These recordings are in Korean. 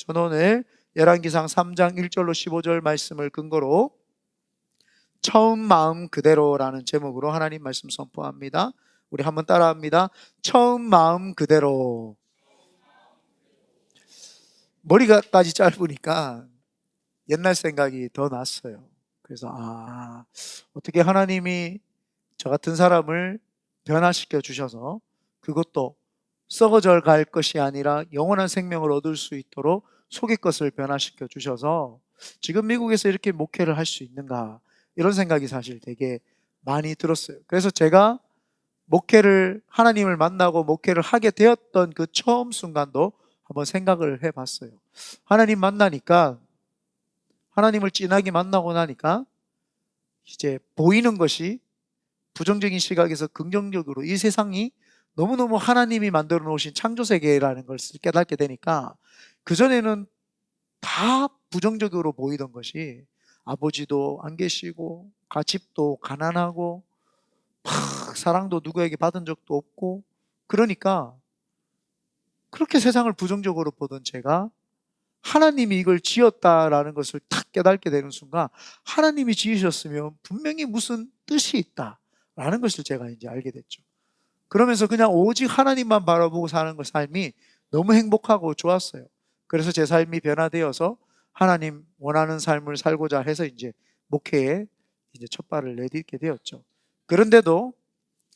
저는 오늘 열왕기상 3장 1절로 15절 말씀을 근거로 처음 마음 그대로라는 제목으로 하나님 말씀 선포합니다. 우리 한번 따라합니다. 처음 마음 그대로. 머리가까지 짧으니까 옛날 생각이 더 났어요. 그래서 어떻게 하나님이 저 같은 사람을 변화시켜 주셔서 그것도 썩어져 갈 것이 아니라 영원한 생명을 얻을 수 있도록 속의 것을 변화시켜 주셔서 지금 미국에서 이렇게 목회를 할 수 있는가, 이런 생각이 사실 되게 많이 들었어요. 그래서 제가 하나님을 만나고 목회를 하게 되었던 그 처음 순간도 한번 생각을 해 봤어요. 하나님을 진하게 만나고 나니까 이제 보이는 것이 부정적인 시각에서 긍정적으로, 이 세상이 너무너무 하나님이 만들어 놓으신 창조 세계라는 걸 깨닫게 되니까, 그전에는 다 부정적으로 보이던 것이, 아버지도 안 계시고 집도 가난하고 사랑도 누구에게 받은 적도 없고, 그러니까 그렇게 세상을 부정적으로 보던 제가 하나님이 이걸 지었다라는 것을 탁 깨닫게 되는 순간, 하나님이 지으셨으면 분명히 무슨 뜻이 있다라는 것을 제가 이제 알게 됐죠. 그러면서 그냥 오직 하나님만 바라보고 사는 것, 삶이 너무 행복하고 좋았어요. 그래서 제 삶이 변화되어서 하나님 원하는 삶을 살고자 해서 이제 목회에 이제 첫 발을 내딛게 되었죠. 그런데도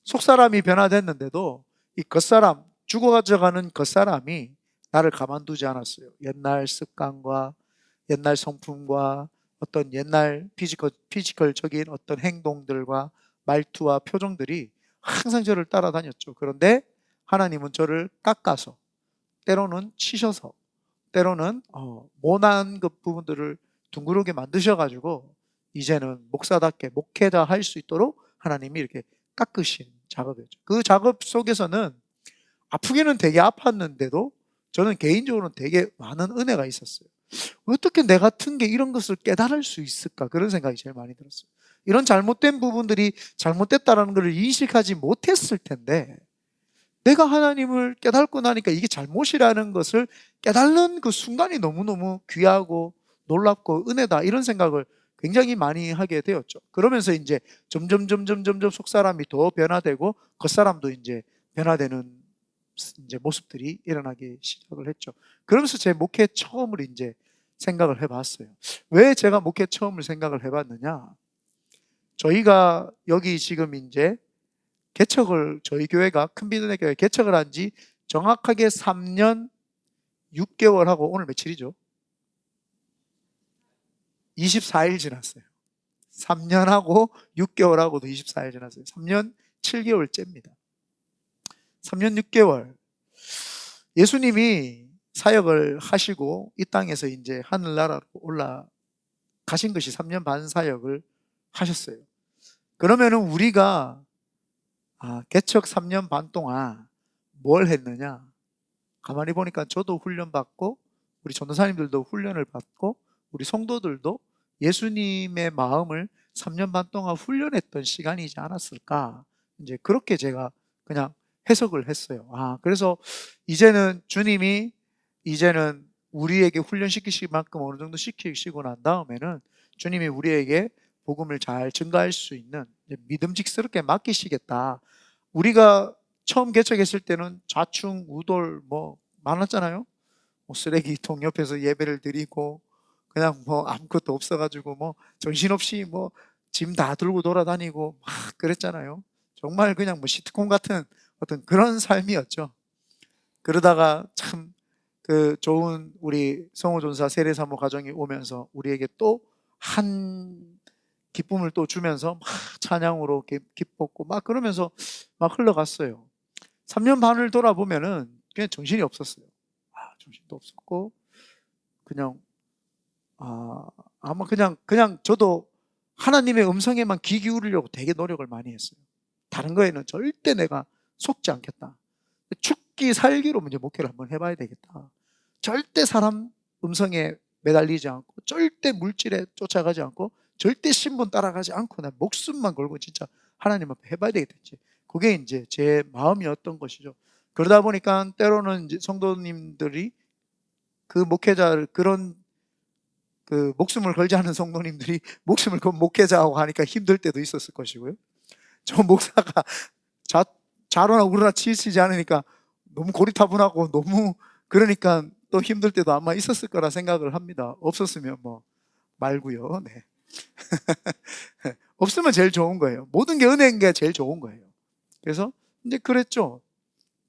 속사람이 변화됐는데도 이 겉사람, 죽어가져가는 겉사람이 나를 가만두지 않았어요. 옛날 습관과 옛날 성품과 어떤 옛날 피지컬적인 어떤 행동들과 말투와 표정들이 항상 저를 따라다녔죠. 그런데 하나님은 저를 깎아서, 때로는 치셔서, 때로는 모난 그 부분들을 둥그렇게 만드셔가지고 이제는 목사답게 목회자 할 수 있도록 하나님이 이렇게 깎으신 작업이었죠. 그 작업 속에서는 아프기는 되게 아팠는데도 저는 개인적으로는 되게 많은 은혜가 있었어요. 어떻게 내 같은 게 이런 것을 깨달을 수 있을까? 그런 생각이 제일 많이 들었어요. 이런 잘못된 부분들이 잘못됐다는 것을 인식하지 못했을 텐데, 내가 하나님을 깨닫고 나니까 이게 잘못이라는 것을 깨닫는 그 순간이 너무너무 귀하고 놀랍고 은혜다, 이런 생각을 굉장히 많이 하게 되었죠. 그러면서 이제 점점 속사람이 더 변화되고 겉사람도 이제 변화되는 이제 모습들이 일어나기 시작을 했죠. 그러면서 제 목회 처음을 이제 생각을 해봤어요. 왜 제가 목회 처음을 생각을 해봤느냐? 저희가 여기 지금 이제 저희 교회가 큰비전의 교회 개척을 한 지 정확하게 3년 6개월하고, 오늘 며칠이죠? 24일 지났어요. 3년하고 6개월하고도 24일 지났어요. 3년 7개월째입니다. 3년 6개월. 예수님이 사역을 하시고 이 땅에서 이제 하늘나라로 올라가신 것이 3년 반 사역을 하셨어요. 그러면은 우리가 개척 3년 반 동안 뭘 했느냐? 가만히 보니까 저도 훈련받고, 우리 전도사님들도 훈련을 받고, 우리 성도들도 예수님의 마음을 3년 반 동안 훈련했던 시간이지 않았을까? 이제 그렇게 제가 그냥 해석을 했어요. 그래서 주님이 이제는 우리에게 훈련시키실 만큼 어느 정도 시키시고 난 다음에는 주님이 우리에게 복음을 잘 증가할 수 있는 믿음직스럽게 맡기시겠다. 우리가 처음 개척했을 때는 좌충 우돌 많았잖아요. 쓰레기통 옆에서 예배를 드리고, 그냥 아무것도 없어가지고 정신없이 짐 다 들고 돌아다니고 막 그랬잖아요. 정말 그냥 시트콤 같은 어떤 그런 삶이었죠. 그러다가 참 그 좋은 우리 성호전사 세례사모 가정이 오면서 우리에게 또 한 기쁨을 또 주면서 막 찬양으로 기뻤고 막 그러면서 막 흘러갔어요. 3년 반을 돌아보면은 그냥 정신이 없었어요. 정신도 없었고, 그냥 아마 그냥 저도 하나님의 음성에만 귀 기울이려고 되게 노력을 많이 했어요. 다른 거에는 절대 내가 속지 않겠다. 죽기 살기로 이제 목회를 한번 해봐야 되겠다. 절대 사람 음성에 매달리지 않고, 절대 물질에 쫓아가지 않고, 절대 신분 따라가지 않고, 나 목숨만 걸고 진짜 하나님 앞에 해봐야 되겠다. 그게 이제 제 마음이었던 것이죠. 그러다 보니까 때로는 이제 성도님들이 그 목회자를 그런 그 목숨을 걸지 않은 성도님들이 목숨을 건 목회자하고 하니까 힘들 때도 있었을 것이고요. 저 목사가 자로나 우로나 치우치지 않으니까 너무 고리타분하고 너무 그러니까 또 힘들 때도 아마 있었을 거라 생각을 합니다. 없었으면 뭐 말고요. 네. 없으면 제일 좋은 거예요. 모든 게 은혜인 게 제일 좋은 거예요. 그래서 이제 그랬죠.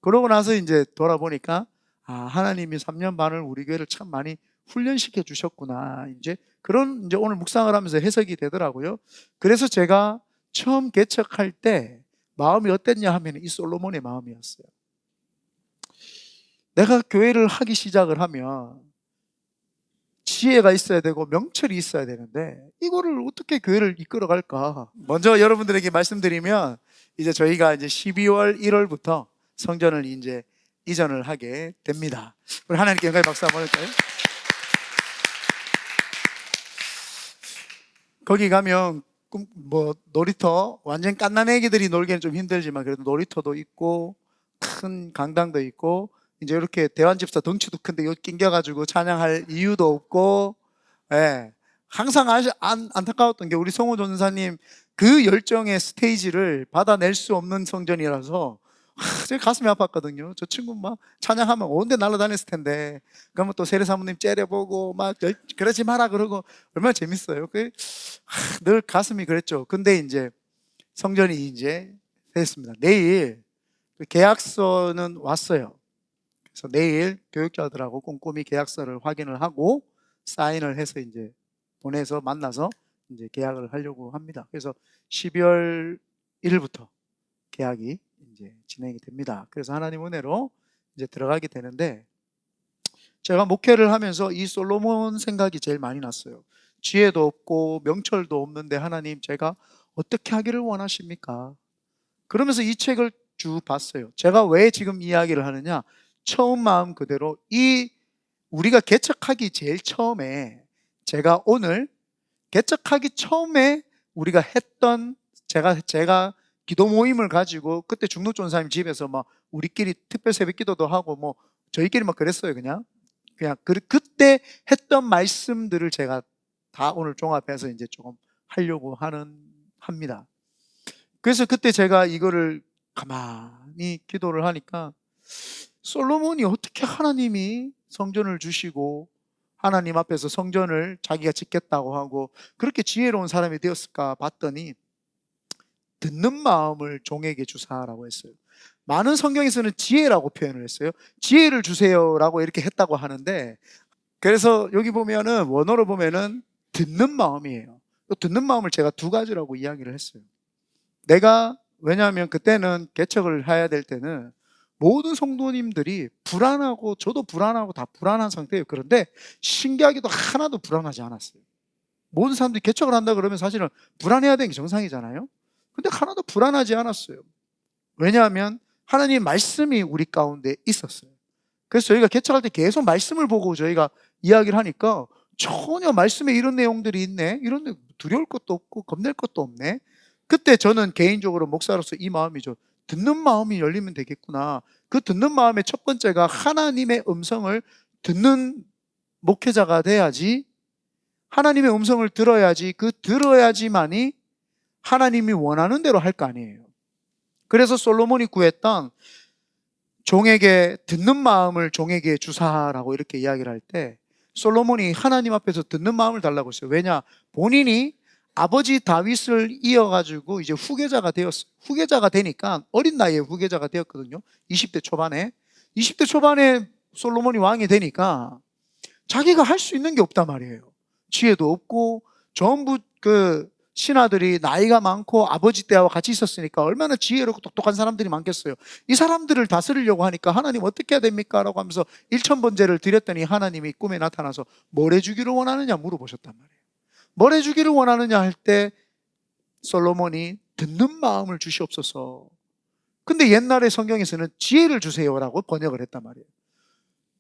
그러고 나서 이제 돌아보니까 하나님이 3년 반을 우리 교회를 참 많이 훈련시켜 주셨구나. 이제 그런 이제 오늘 묵상을 하면서 해석이 되더라고요. 그래서 제가 처음 개척할 때 마음이 어땠냐 하면 이 솔로몬의 마음이었어요. 내가 교회를 하기 시작을 하면 지혜가 있어야 되고 명철이 있어야 되는데 이거를 어떻게 교회를 이끌어 갈까? 먼저 여러분들에게 말씀드리면 이제 저희가 이제 12월 1월부터 성전을 이제 이전을 하게 됩니다. 우리 하나님께 영광의 박수 한번 할까요? 거기 가면 뭐 놀이터, 완전 갓난 애기들이 놀기는 좀 힘들지만 그래도 놀이터도 있고 큰 강당도 있고 이제 이렇게 대환집사 덩치도 큰데 요 낑겨가지고 찬양할 이유도 없고, 예. 항상 안타까웠던 게 우리 성호 전사님 그 열정의 스테이지를 받아낼 수 없는 성전이라서 제 가슴이 아팠거든요. 저 친구 막 찬양하면 온데 날아다녔을 텐데 그러면 또 세례사모님 째려보고 막 그러지 마라 그러고 얼마나 재밌어요. 늘 가슴이 그랬죠. 근데 이제 성전이 이제 됐습니다. 내일 계약서는 왔어요. 그래서 내일 교육자들하고 꼼꼼히 계약서를 확인을 하고 사인을 해서 이제 보내서 만나서 이제 계약을 하려고 합니다. 그래서 12월 1일부터 계약이 이제 진행이 됩니다. 그래서 하나님 은혜로 이제 들어가게 되는데 제가 목회를 하면서 이 솔로몬 생각이 제일 많이 났어요. 지혜도 없고 명철도 없는데 하나님 제가 어떻게 하기를 원하십니까? 그러면서 이 책을 쭉 봤어요. 제가 왜 지금 이야기를 하느냐? 처음 마음 그대로 우리가 개척하기 제일 처음에 제가 오늘 개척하기 처음에 우리가 했던 제가 기도 모임을 가지고 그때 중록전사님 집에서 막 우리끼리 특별 새벽 기도도 하고 뭐 저희끼리 막 그랬어요. 그냥 그때 했던 말씀들을 제가 다 오늘 종합해서 이제 조금 하려고 합니다. 그래서 그때 제가 이거를 가만히 기도를 하니까 솔로몬이 어떻게 하나님이 성전을 주시고 하나님 앞에서 성전을 자기가 짓겠다고 하고 그렇게 지혜로운 사람이 되었을까 봤더니 듣는 마음을 종에게 주사라고 했어요. 많은 성경에서는 지혜라고 표현을 했어요. 지혜를 주세요라고 이렇게 했다고 하는데 그래서 여기 보면은 원어로 보면은 듣는 마음이에요. 듣는 마음을 제가 두 가지라고 이야기를 했어요. 왜냐하면 그때는 개척을 해야 될 때는 모든 성도님들이 불안하고 저도 불안하고 다 불안한 상태예요. 그런데 신기하게도 하나도 불안하지 않았어요. 모든 사람들이 개척을 한다 그러면 사실은 불안해야 되는 게 정상이잖아요. 근데 하나도 불안하지 않았어요. 왜냐하면 하나님의 말씀이 우리 가운데 있었어요. 그래서 저희가 개척할 때 계속 말씀을 보고 저희가 이야기를 하니까 전혀 말씀에 이런 내용들이 있네, 이런 두려울 것도 없고 겁낼 것도 없네. 그때 저는 개인적으로 목사로서 이 마음이죠. 듣는 마음이 열리면 되겠구나. 그 듣는 마음의 첫 번째가 하나님의 음성을 듣는 목회자가 돼야지, 하나님의 음성을 들어야지, 들어야지만이 하나님이 원하는 대로 할 거 아니에요. 그래서 솔로몬이 구했던 종에게 듣는 마음을 종에게 주사라고 이렇게 이야기를 할 때 솔로몬이 하나님 앞에서 듣는 마음을 달라고 했어요. 왜냐? 본인이 아버지 다윗을 이어가지고 이제 후계자가 되니까 어린 나이에 후계자가 되었거든요. 20대 초반에 솔로몬이 왕이 되니까 자기가 할 수 있는 게 없단 말이에요. 지혜도 없고 전부 신하들이 나이가 많고 아버지 때와 같이 있었으니까 얼마나 지혜롭고 똑똑한 사람들이 많겠어요. 이 사람들을 다스리려고 하니까 하나님 어떻게 해야 됩니까? 라고 하면서 일천번제를 드렸더니 하나님이 꿈에 나타나서 뭘 해주기를 원하느냐 물어보셨단 말이에요. 뭘 해주기를 원하느냐 할 때 솔로몬이 듣는 마음을 주시옵소서. 근데 옛날에 성경에서는 지혜를 주세요라고 번역을 했단 말이에요.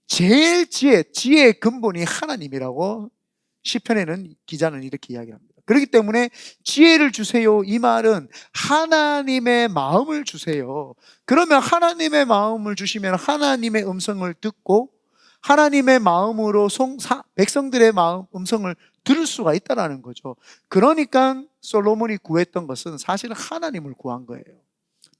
제일 지혜의 근본이 하나님이라고 시편에는 기자는 이렇게 이야기합니다. 그렇기 때문에 지혜를 주세요, 이 말은 하나님의 마음을 주세요. 그러면 하나님의 마음을 주시면 하나님의 음성을 듣고 하나님의 마음으로 백성들의 음성을 들을 수가 있다는 거죠. 그러니까 솔로몬이 구했던 것은 사실은 하나님을 구한 거예요.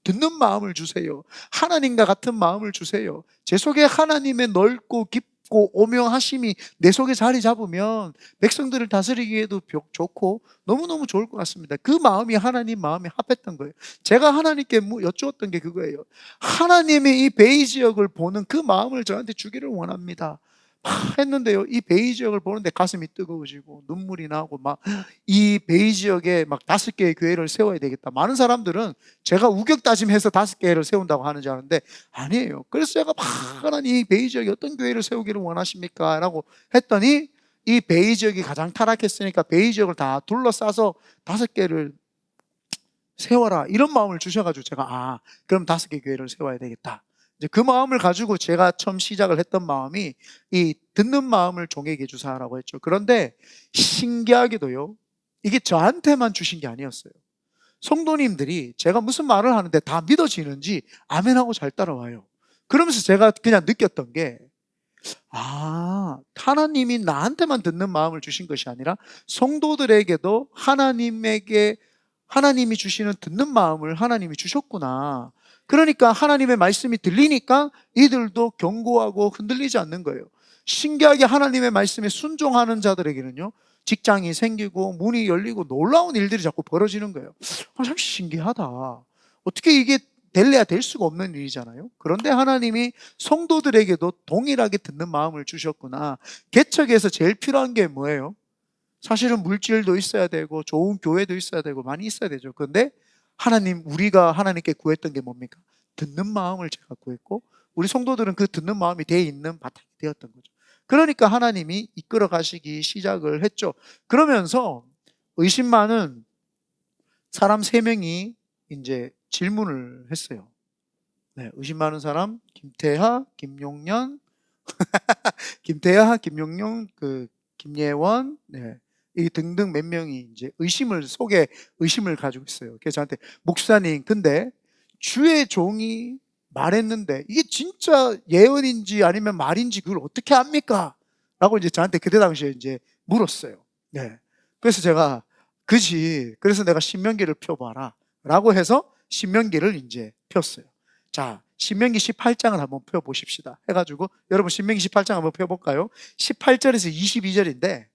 듣는 마음을 주세요. 하나님과 같은 마음을 주세요. 제 속에 하나님의 넓고 깊고 오묘하심이 내 속에 자리 잡으면 백성들을 다스리기에도 좋고 너무너무 좋을 것 같습니다. 그 마음이 하나님 마음에 합했던 거예요. 제가 하나님께 여쭈었던 게 그거예요. 하나님의 이 베이 지역을 보는 그 마음을 저한테 주기를 원합니다. 막 했는데요, 이 베이 지역을 보는데 가슴이 뜨거워지고 눈물이 나고 막 이 베이 지역에 막 5개의 교회를 세워야 되겠다. 많은 사람들은 제가 우격다짐해서 5개를 세운다고 하는 줄 아는데 아니에요. 그래서 제가 막 하나님 이 베이 지역에 어떤 교회를 세우기를 원하십니까? 라고 했더니 이 베이 지역이 가장 타락했으니까 베이 지역을 다 둘러싸서 5개를 세워라, 이런 마음을 주셔가지고 제가 그럼 5개 교회를 세워야 되겠다. 이제 그 마음을 가지고 제가 처음 시작을 했던 마음이 이 듣는 마음을 종에게 주사라고 했죠. 그런데 신기하게도요, 이게 저한테만 주신 게 아니었어요. 성도님들이 제가 무슨 말을 하는데 다 믿어지는지 아멘하고 잘 따라와요. 그러면서 제가 그냥 느꼈던 게 하나님이 나한테만 듣는 마음을 주신 것이 아니라 성도들에게도 하나님이 주시는 듣는 마음을 하나님이 주셨구나. 그러니까 하나님의 말씀이 들리니까 이들도 견고하고 흔들리지 않는 거예요. 신기하게 하나님의 말씀에 순종하는 자들에게는요, 직장이 생기고 문이 열리고 놀라운 일들이 자꾸 벌어지는 거예요. 참 신기하다. 어떻게 이게 될래야 될 수가 없는 일이잖아요. 그런데 하나님이 성도들에게도 동일하게 듣는 마음을 주셨구나. 개척에서 제일 필요한 게 뭐예요? 사실은 물질도 있어야 되고 좋은 교회도 있어야 되고 많이 있어야 되죠. 그런데 우리가 하나님께 구했던 게 뭡니까? 듣는 마음을 제가 구했고, 우리 성도들은 그 듣는 마음이 되어 있는 바탕이 되었던 거죠. 그러니까 하나님이 이끌어 가시기 시작을 했죠. 그러면서 의심 많은 사람 3명이 이제 질문을 했어요. 네, 의심 많은 사람, 김태하, 김용년, 김예원, 네, 이 등등 몇 명이 이제 속에 의심을 가지고 있어요. 그래서 저한테, 목사님, 근데 주의 종이 말했는데 이게 진짜 예언인지 아니면 말인지 그걸 어떻게 압니까? 라고 이제 저한테 그때 당시에 이제 물었어요. 네. 그래서 제가, 그래서 내가 신명기를 펴봐라 라고 해서 신명기를 이제 폈어요. 자, 신명기 18장을 한번 펴보십시다 해가지고, 여러분 신명기 18장 한번 펴볼까요? 18절에서 22절인데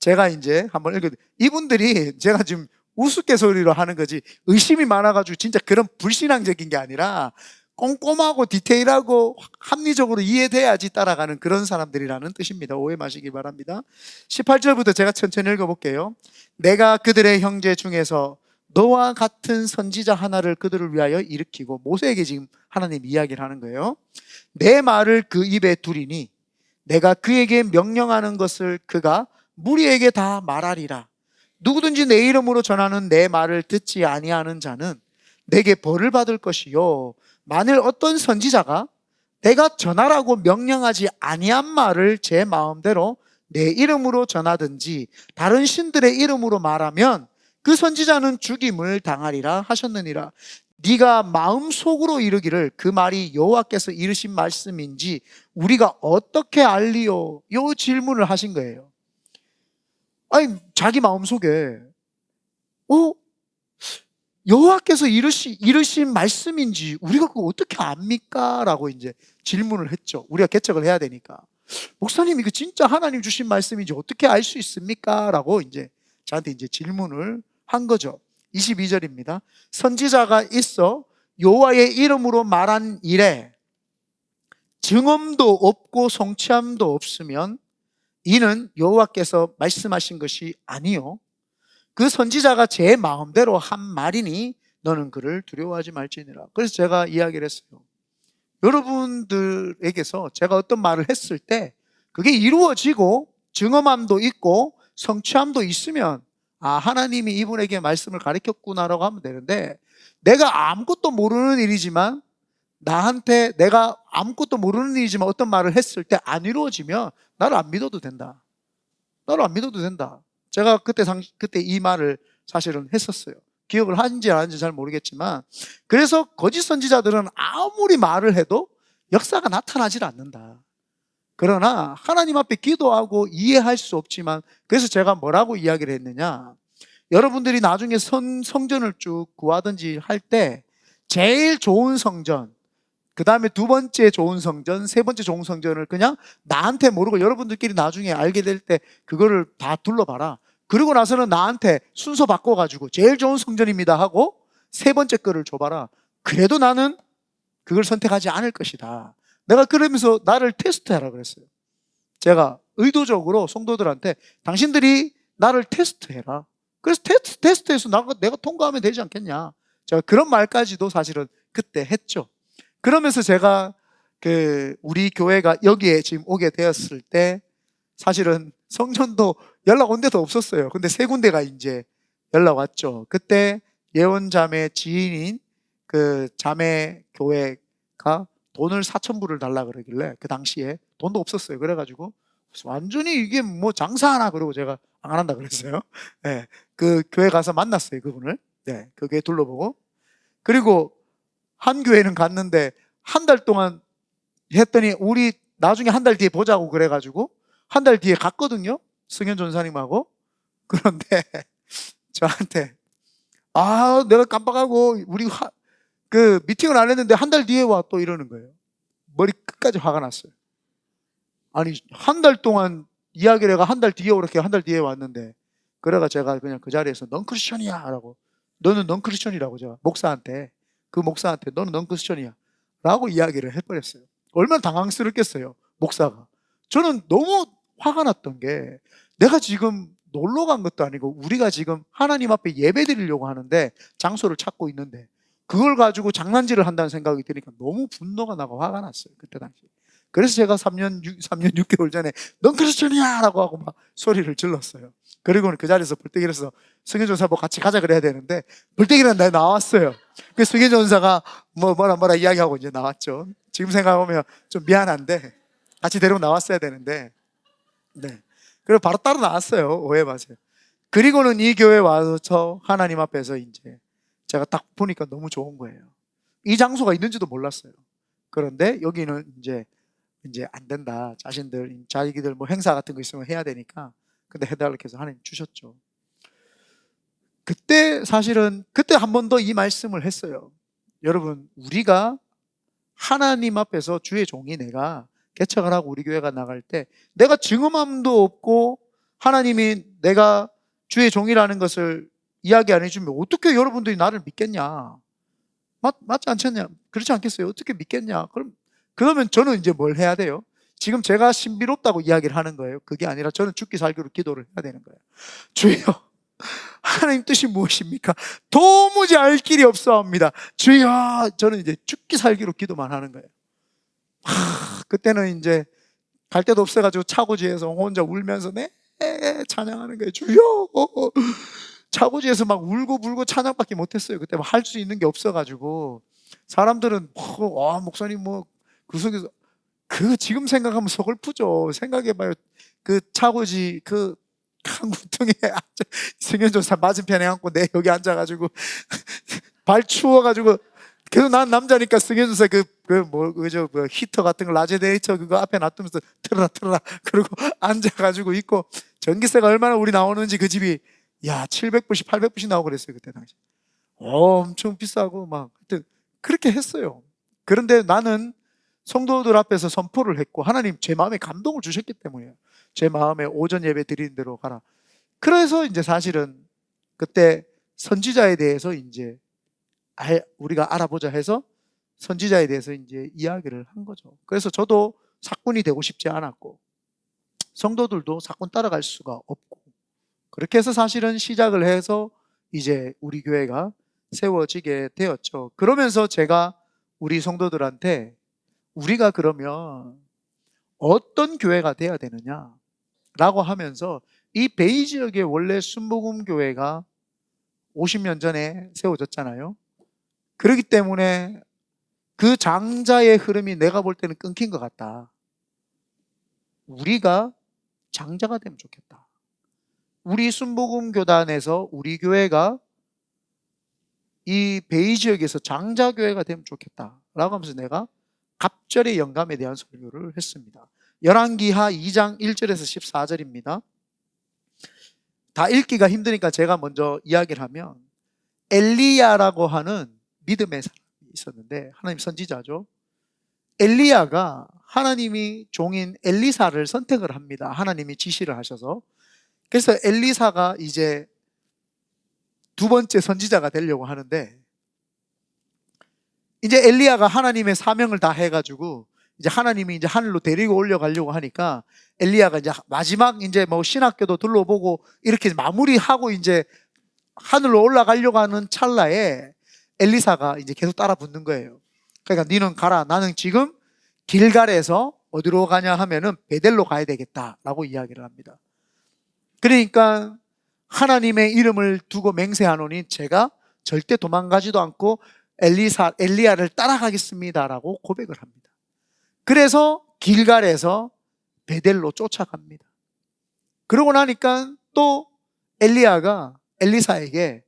제가 이제 한번 이분들이 제가 지금 우스갯소리로 하는 거지 의심이 많아가지고 진짜 그런 불신앙적인 게 아니라 꼼꼼하고 디테일하고 합리적으로 이해돼야지 따라가는 그런 사람들이라는 뜻입니다. 오해 마시기 바랍니다. 18절부터 제가 천천히 읽어볼게요. 내가 그들의 형제 중에서 너와 같은 선지자 하나를 그들을 위하여 일으키고, 모세에게 지금 하나님 이야기를 하는 거예요. 내 말을 그 입에 두리니 내가 그에게 명령하는 것을 그가 무리에게 다 말하리라. 누구든지 내 이름으로 전하는 내 말을 듣지 아니하는 자는 내게 벌을 받을 것이요, 만일 어떤 선지자가 내가 전하라고 명령하지 아니한 말을 제 마음대로 내 이름으로 전하든지 다른 신들의 이름으로 말하면 그 선지자는 죽임을 당하리라 하셨느니라. 네가 마음속으로 이르기를 그 말이 여호와께서 이르신 말씀인지 우리가 어떻게 알리요? 요 질문을 하신 거예요. 아니, 자기 마음속에 여호와께서 이르신 말씀인지 우리가 그거 어떻게 압니까? 라고 이제 질문을 했죠. 우리가 개척을 해야 되니까. 목사님, 이거 진짜 하나님 주신 말씀인지 어떻게 알 수 있습니까? 라고 이제 저한테 이제 질문을 한 거죠. 22절입니다. 선지자가 있어 여호와의 이름으로 말한 일에 증언도 없고 성취함도 없으면 이는 여호와께서 말씀하신 것이 아니요, 그 선지자가 제 마음대로 한 말이니 너는 그를 두려워하지 말지니라. 그래서 제가 이야기를 했어요. 여러분들에게서 제가 어떤 말을 했을 때 그게 이루어지고 증언함도 있고 성취함도 있으면 하나님이 이분에게 말씀을 가르쳤구나라고 하면 되는데, 내가 아무것도 모르는 일이지만 내가 아무것도 모르는 일이지만 어떤 말을 했을 때 안 이루어지면 나를 안 믿어도 된다. 나를 안 믿어도 된다. 제가 그때 이 말을 사실은 했었어요. 기억을 하는지 안 하는지 잘 모르겠지만, 그래서 거짓 선지자들은 아무리 말을 해도 역사가 나타나질 않는다. 그러나 하나님 앞에 기도하고 이해할 수 없지만, 그래서 제가 뭐라고 이야기를 했느냐, 여러분들이 나중에 성전을 쭉 구하든지 할 때 제일 좋은 성전, 그 다음에 두 번째 좋은 성전, 세 번째 좋은 성전을 그냥 나한테 모르고 여러분들끼리 나중에 알게 될 때 그거를 다 둘러봐라. 그리고 나서는 나한테 순서 바꿔가지고 제일 좋은 성전입니다 하고 세 번째 거를 줘봐라. 그래도 나는 그걸 선택하지 않을 것이다. 내가 그러면서 나를 테스트하라 그랬어요. 제가 의도적으로 성도들한테 당신들이 나를 테스트해라. 그래서 테스트해서 내가 통과하면 되지 않겠냐. 제가 그런 말까지도 사실은 그때 했죠. 그러면서 제가 우리 교회가 여기에 지금 오게 되었을 때 사실은 성전도 연락 온 데도 없었어요. 근데 세 군데가 이제 연락 왔죠. 그때 예원자매 지인인 그 자매 교회가 돈을 4,000불을 달라 그러길래 그 당시에 돈도 없었어요. 그래가지고 완전히 이게 뭐 장사하나 그러고 제가 안 한다 그랬어요. 네, 그 교회 가서 만났어요, 그분을. 네, 그 교회 둘러보고. 그리고 한 교회는 갔는데 한 달 동안 했더니 우리 나중에 한 달 뒤에 보자고 그래가지고 한 달 뒤에 갔거든요. 승현 전사님하고. 그런데 저한테 내가 깜빡하고 우리 그 미팅을 안 했는데 한 달 뒤에 와 또 이러는 거예요. 머리 끝까지 화가 났어요. 아니 한 달 동안 이야기를 해가 한 달 뒤에 오렇게 한 달 뒤에 왔는데, 그래가 제가 그냥 그 자리에서 넌 크리스천이야 라고, 너는 넌 크리스천이라고 제가 그 목사한테 너는 넌 크리스천이야 라고 이야기를 해버렸어요. 얼마나 당황스럽겠어요, 목사가. 저는 너무 화가 났던 게, 내가 지금 놀러 간 것도 아니고 우리가 지금 하나님 앞에 예배 드리려고 하는데 장소를 찾고 있는데 그걸 가지고 장난질을 한다는 생각이 드니까 너무 분노가 나고 화가 났어요, 그때 당시. 그래서 제가 3년 6개월 전에 넌 크리스천이야 라고 하고 막 소리를 질렀어요. 그리고는 그 자리에서 불때기라서 승현전사하고 같이 가자 그래야 되는데 불때기는 날 나왔어요. 그래서 승현전사가 뭐라 이야기하고 이제 나왔죠. 지금 생각하면 좀 미안한데 같이 데리고 나왔어야 되는데, 네. 그리고 바로 따로 나왔어요. 오해 마세요. 그리고는 이 교회 와서 하나님 앞에서 이제 제가 딱 보니까 너무 좋은 거예요. 이 장소가 있는지도 몰랐어요. 그런데 여기는 이제 안 된다. 자기들 뭐 행사 같은 거 있으면 해야 되니까. 근데 해달라고 해서 하나님 주셨죠. 그때 한 번 더 이 말씀을 했어요. 여러분, 우리가 하나님 앞에서 주의 종이 내가 개척을 하고 우리 교회가 나갈 때 내가 증언함도 없고 하나님이 내가 주의 종이라는 것을 이야기 안 해주면 어떻게 여러분들이 나를 믿겠냐? 맞지 않겠냐? 그렇지 않겠어요? 어떻게 믿겠냐? 그러면 저는 이제 뭘 해야 돼요? 지금 제가 신비롭다고 이야기를 하는 거예요. 그게 아니라 저는 죽기 살기로 기도를 해야 되는 거예요. 주여, 하나님 뜻이 무엇입니까? 도무지 알 길이 없사옵니다. 주여, 저는 이제 죽기 살기로 기도만 하는 거예요. 그때는 이제 갈 데도 없어가지고 차고지에서 혼자 울면서 찬양하는 거예요. 주여. 차고지에서 막 울고 불고 찬양밖에 못했어요. 그때 할 수 있는 게 없어가지고. 사람들은 목사님 그 속에서 지금 생각하면 서글프죠. 생각해봐요. 그 차고지 한 구덩이에 승현전사 맞은편에 앉고 내 여기 앉아가지고 발 추워가지고, 그래도 난 남자니까 승현전사 히터 같은 거 라제데이터 그거 앞에 놔두면서 틀어라 그러고 앉아가지고 있고, 전기세가 얼마나 우리 나오는지 그 집이 700불씩 800불씩 나오고 그랬어요. 그때 당시 엄청 비싸고 막 하여튼 그렇게 했어요. 그런데 나는 성도들 앞에서 선포를 했고 하나님 제 마음에 감동을 주셨기 때문이에요. 제 마음에 오전 예배 드리는 대로 가라. 그래서 이제 사실은 그때 선지자에 대해서 이제 우리가 알아보자 해서 선지자에 대해서 이제 이야기를 한 거죠. 그래서 저도 사꾼이 되고 싶지 않았고 성도들도 사꾼 따라갈 수가 없고, 그렇게 해서 사실은 시작을 해서 이제 우리 교회가 세워지게 되었죠. 그러면서 제가 우리 성도들한테 우리가 그러면 어떤 교회가 돼야 되느냐 라고 하면서, 이 베이 지역에 원래 순복음 교회가 50년 전에 세워졌잖아요. 그렇기 때문에 그 장자의 흐름이 내가 볼 때는 끊긴 것 같다. 우리가 장자가 되면 좋겠다. 우리 순복음 교단에서 우리 교회가 이 베이 지역에서 장자교회가 되면 좋겠다 라고 하면서 내가 갑절의 영감에 대한 설교를 했습니다. 열왕기하 2장 1절에서 14절입니다. 다 읽기가 힘드니까 제가 먼저 이야기를 하면, 엘리야라고 하는 믿음의 사람이 있었는데, 하나님 선지자죠. 엘리야가 하나님이 종인 엘리사를 선택을 합니다. 하나님이 지시를 하셔서. 그래서 엘리사가 이제 두 번째 선지자가 되려고 하는데, 이제 엘리야가 하나님의 사명을 다 해가지고 이제 하나님이 이제 하늘로 데리고 올려가려고 하니까, 엘리야가 이제 마지막 이제 뭐 신학교도 둘러보고 이렇게 마무리하고 이제 하늘로 올라가려고 하는 찰나에 엘리사가 이제 계속 따라 붙는 거예요. 그러니까 너는 가라. 나는 지금 길갈에서 어디로 가냐 하면은 베델로 가야 되겠다라고 이야기를 합니다. 그러니까 하나님의 이름을 두고 맹세하노니 제가 절대 도망가지도 않고 엘리야를 따라가겠습니다라고 고백을 합니다. 그래서 길갈에서 베델로 쫓아갑니다. 그러고 나니까 또 엘리야가 엘리사에게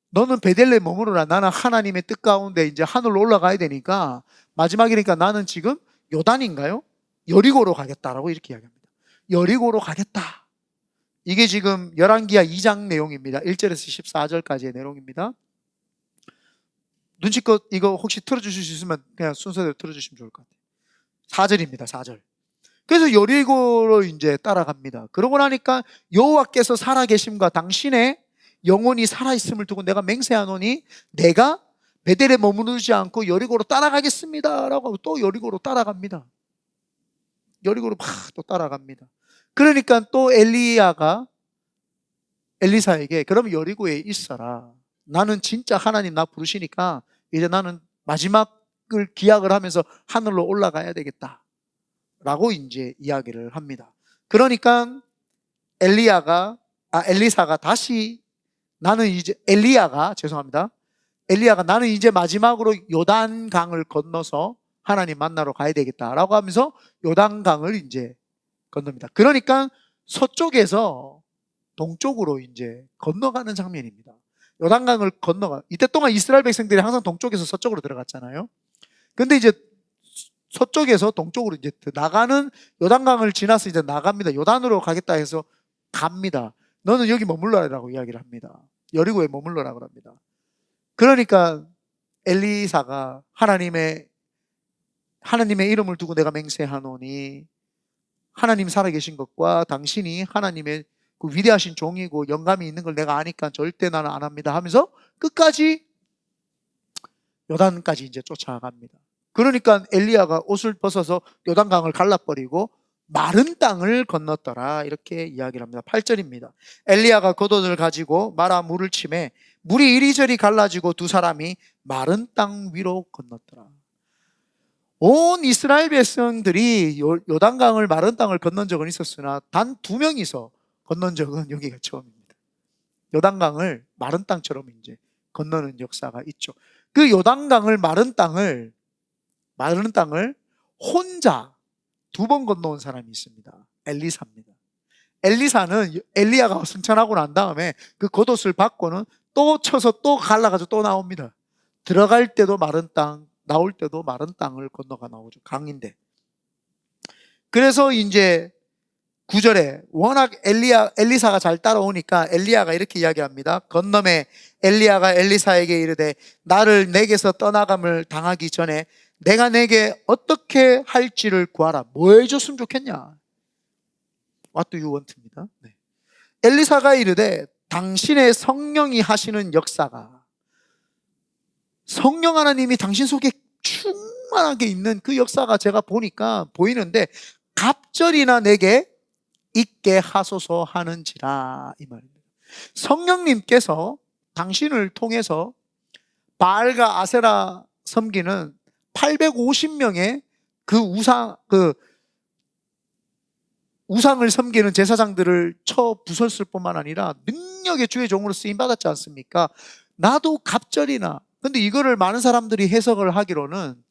너는 베델에 머무르라. 나는 하나님의 뜻 가운데 이제 하늘로 올라가야 되니까 마지막이니까 나는 지금 요단인가요? 여리고로 가겠다라고 이렇게 이야기합니다. 여리고로 가겠다. 이게 지금 열왕기하 2장 내용입니다. 1절에서 14절까지의 내용입니다. 눈치껏 이거 혹시 틀어주실 수 있으면 그냥 순서대로 틀어주시면 좋을 것 같아요. 4절입니다. 4절. 그래서 여리고로 이제 따라갑니다. 그러고 나니까 여호와께서 살아계심과 당신의 영혼이 살아있음을 두고 내가 맹세하노니 내가 베델에 머무르지 않고 여리고로 따라가겠습니다 라고 하고 또 여리고로 따라갑니다. 여리고로 막 또 따라갑니다. 그러니까 또 엘리야가 엘리사에게 그럼 여리고에 있어라. 나는 진짜 하나님 나 부르시니까 이제 나는 마지막을 기약을 하면서 하늘로 올라가야 되겠다 라고 이제 이야기를 합니다. 그러니까 엘리사가 다시 엘리야가 나는 이제 마지막으로 요단강을 건너서 하나님 만나러 가야 되겠다라고 하면서 요단강을 이제 건넙니다. 그러니까 서쪽에서 동쪽으로 이제 건너가는 장면입니다. 요단강을 이때 동안 이스라엘 백성들이 항상 동쪽에서 서쪽으로 들어갔잖아요. 근데 이제 서쪽에서 동쪽으로 이제 나가는 요단강을 지나서 이제 나갑니다. 요단으로 가겠다 해서 갑니다. 너는 여기 머물러라라고 이야기를 합니다. 여리고에 머물러라고 합니다. 그러니까 엘리사가 하나님의 이름을 두고 내가 맹세하노니 하나님 살아계신 것과 당신이 하나님의 그 위대하신 종이고 영감이 있는 걸 내가 아니까 절대 나는 안 합니다 하면서 끝까지 요단까지 이제 쫓아갑니다. 그러니까 엘리야가 옷을 벗어서 요단강을 갈라버리고 마른 땅을 건넜더라 이렇게 이야기를 합니다. 8절입니다. 엘리야가 겉옷을 가지고 말아 물을 치매 물이 이리저리 갈라지고 두 사람이 마른 땅 위로 건넜더라. 온 이스라엘 백성들이 요단강을 마른 땅을 건넌 적은 있었으나 단 2명이서 건넌 적은 여기가 처음입니다. 요단강을 마른 땅처럼 이제 건너는 역사가 있죠. 그 요단강을 마른 땅을 혼자 2번 건너온 사람이 있습니다. 엘리사입니다. 엘리사는 엘리야가 승천하고 난 다음에 그 겉옷을 받고는 또 쳐서 또 갈라가지고 또 나옵니다. 들어갈 때도 마른 땅, 나올 때도 마른 땅을 건너가 나오죠. 강인데. 그래서 이제 9절에 워낙 엘리사가 잘 따라오니까 엘리야가 이렇게 이야기합니다. 건너매 엘리야가 엘리사에게 이르되 나를 내게서 떠나감을 당하기 전에 내가 내게 어떻게 할지를 구하라. 뭐 해줬으면 좋겠냐? What do you want입니다. 네. 엘리사가 이르되 당신의 성령이 하시는 역사가 성령 하나님이 당신 속에 충만하게 있는 그 역사가 제가 보이는데 갑절이나 내게 있게 하소서 하는지라 이 말입니다. 성령님께서 당신을 통해서 바알과 아세라 섬기는 850명의 그 우상을 섬기는 제사장들을 쳐 부쉈을 뿐만 아니라 능력의 주의 종으로 쓰임 받았지 않습니까? 나도 갑절이나 근데 이거를 많은 사람들이 해석을 하기로는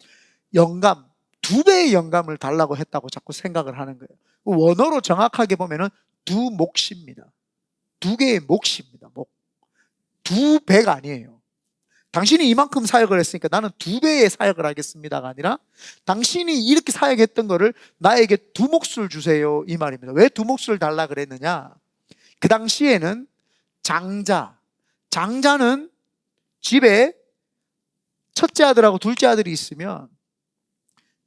2배의 영감을 달라고 했다고 자꾸 생각을 하는 거예요. 원어로 정확하게 보면은 두 몫입니다. 2개의 몫입니다. 2배가 아니에요. 당신이 이만큼 사역을 했으니까 나는 2배의 사역을 하겠습니다가 아니라 당신이 이렇게 사역했던 거를 나에게 2몫을 주세요, 이 말입니다. 왜 2몫을 달라 그랬느냐? 그 당시에는 장자는 집에 첫째 아들하고 둘째 아들이 있으면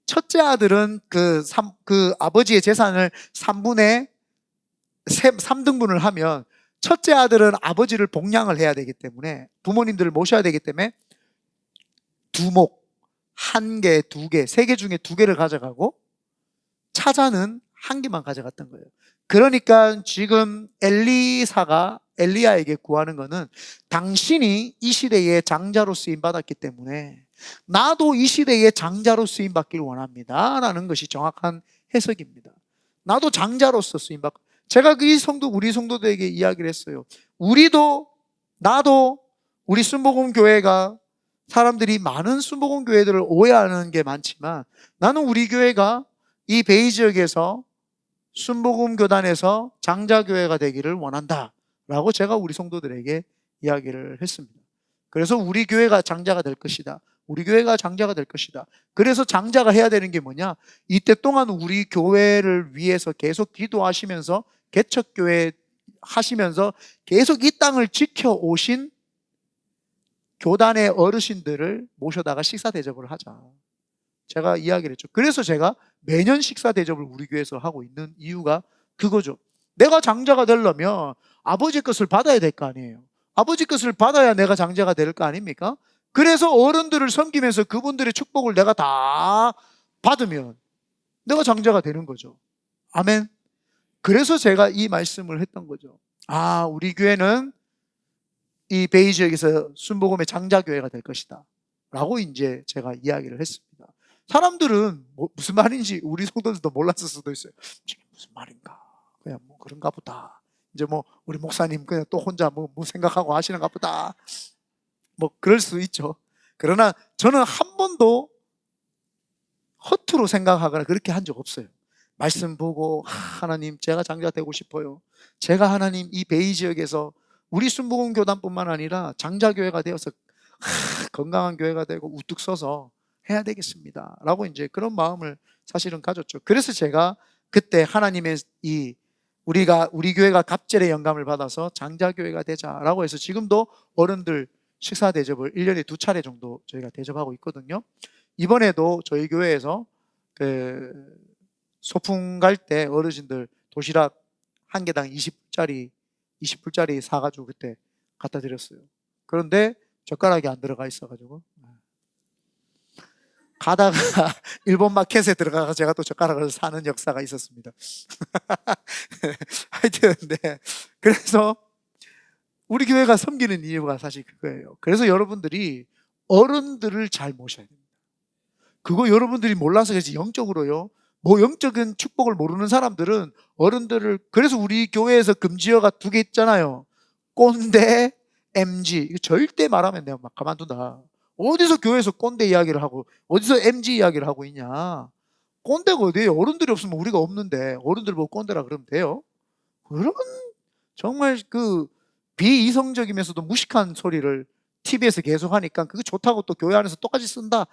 첫째 아들은 그 아버지의 재산을 3등분을 하면 첫째 아들은 아버지를 복양을 해야 되기 때문에 부모님들을 모셔야 되기 때문에 2목, 1개, 2개, 3개 중에 2개를 가져가고 차자는 1개만 가져갔던 거예요. 그러니까 지금 엘리야에게 구하는 거는 당신이 이 시대의 장자로 쓰임받았기 때문에 나도 이 시대의 장자로 쓰임받기를 원합니다 라는 것이 정확한 해석입니다. 나도 장자로서 쓰임받고, 제가 우리 성도들에게 이야기를 했어요. 나도 우리 순복음 교회가 사람들이 많은 순복음 교회들을 오해하는 게 많지만 나는 우리 교회가 이 베이 지역에서 순복음 교단에서 장자교회가 되기를 원한다 라고 제가 우리 성도들에게 이야기를 했습니다. 그래서 우리 교회가 장자가 될 것이다. 우리 교회가 장자가 될 것이다. 그래서 장자가 해야 되는 게 뭐냐? 이때 동안 우리 교회를 위해서 계속 기도하시면서 개척교회 하시면서 계속 이 땅을 지켜오신 교단의 어르신들을 모셔다가 식사 대접을 하자. 제가 이야기를 했죠. 그래서 제가 매년 식사 대접을 우리 교회에서 하고 있는 이유가 그거죠. 내가 장자가 되려면 아버지 것을 받아야 될 거 아니에요. 아버지 것을 받아야 내가 장자가 될 거 아닙니까? 그래서 어른들을 섬기면서 그분들의 축복을 내가 다 받으면 내가 장자가 되는 거죠. 아멘. 그래서 제가 이 말씀을 했던 거죠. 우리 교회는 이 베이 지역에서 순복음의 장자교회가 될 것이다 라고 이제 제가 이야기를 했습니다. 사람들은 무슨 말인지 우리 성도들도 몰랐을 수도 있어요. 무슨 말인가? 그냥 그런가 보다. 이제 우리 목사님 그냥 또 혼자 뭐 생각하고 하시는가 보다. 그럴 수 있죠. 그러나 저는 한 번도 허투루 생각하거나 그렇게 한 적 없어요. 말씀 보고 하나님 제가 장자 되고 싶어요. 제가 하나님 이 베이 지역에서 우리 순복음 교단뿐만 아니라 장자교회가 되어서 건강한 교회가 되고 우뚝 서서 해야 되겠습니다 라고 이제 그런 마음을 사실은 가졌죠. 그래서 제가 그때 하나님의 우리 교회가 갑절의 영감을 받아서 장자교회가 되자라고 해서 지금도 어른들 식사 대접을 1년에 2차례 정도 저희가 대접하고 있거든요. 이번에도 저희 교회에서 소풍 갈 때 어르신들 도시락 한 개당 20불짜리 사가지고 그때 갖다 드렸어요. 그런데 젓가락이 안 들어가 있어가지고 가다가 일본 마켓에 들어가서 제가 또 젓가락을 사는 역사가 있었습니다. 하여튼 그래서 우리 교회가 섬기는 이유가 사실 그거예요. 그래서 여러분들이 어른들을 잘 모셔야 됩니다. 그거 여러분들이 몰라서 그렇지 영적으로요. 영적인 축복을 모르는 사람들은 어른들을, 그래서 우리 교회에서 금지어가 2개 있잖아요. 꼰대, MG. 이거 절대 말하면 내가 막 가만둔다. 어디서 교회에서 꼰대 이야기를 하고 어디서 MG 이야기를 하고 있냐. 꼰대가 어디예요? 어른들이 없으면 우리가 없는데 어른들 보고 꼰대라 그러면 돼요? 그런 정말 비이성적이면서도 무식한 소리를 TV에서 계속 하니까 그게 좋다고 또 교회 안에서 똑같이 쓴다.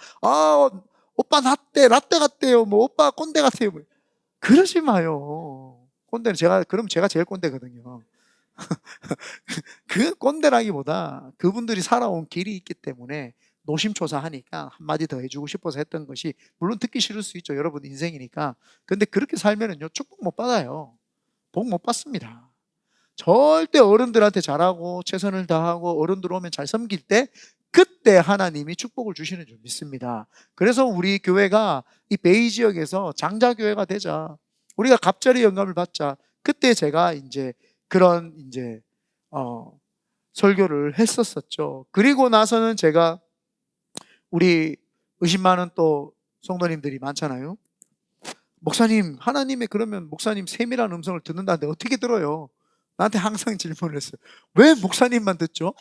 오빠 라떼 같대요. 오빠 꼰대 같아요. 그러지 마요. 꼰대는 그럼 제가 제일 꼰대거든요. 그 꼰대라기보다 그분들이 살아온 길이 있기 때문에 노심초사하니까 한마디 더 해주고 싶어서 했던 것이, 물론 듣기 싫을 수 있죠. 여러분 인생이니까. 근데 그렇게 살면은요, 축복 못 받아요. 복 못 받습니다. 절대 어른들한테 잘하고 최선을 다하고 어른들 오면 잘 섬길 때 그때 하나님이 축복을 주시는 줄 믿습니다. 그래서 우리 교회가 이 베이 지역에서 장자교회가 되자, 우리가 갑절의 영감을 받자, 그때 제가 이제 그런 설교를 했었었죠. 그리고 나서는 제가 우리 의심 많은 또 성도님들이 많잖아요. 목사님, 하나님의 그러면 목사님 세밀한 음성을 듣는다는데 어떻게 들어요? 나한테 항상 질문을 했어요. 왜 목사님만 듣죠?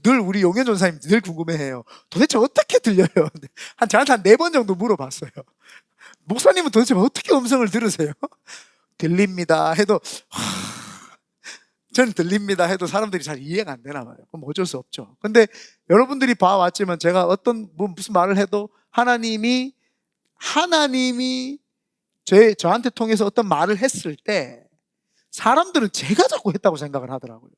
늘 우리 용현 전사님 늘 궁금해해요. 도대체 어떻게 들려요? 저한테 한 4번 정도 물어봤어요. 목사님은 도대체 어떻게 음성을 들으세요? 들립니다 해도 저는 들립니다 해도 사람들이 잘 이해가 안 되나 봐요. 그럼 어쩔 수 없죠. 근데 여러분들이 봐왔지만 제가 무슨 말을 해도 하나님이 저한테 통해서 어떤 말을 했을 때 사람들은 제가 자꾸 했다고 생각을 하더라고요.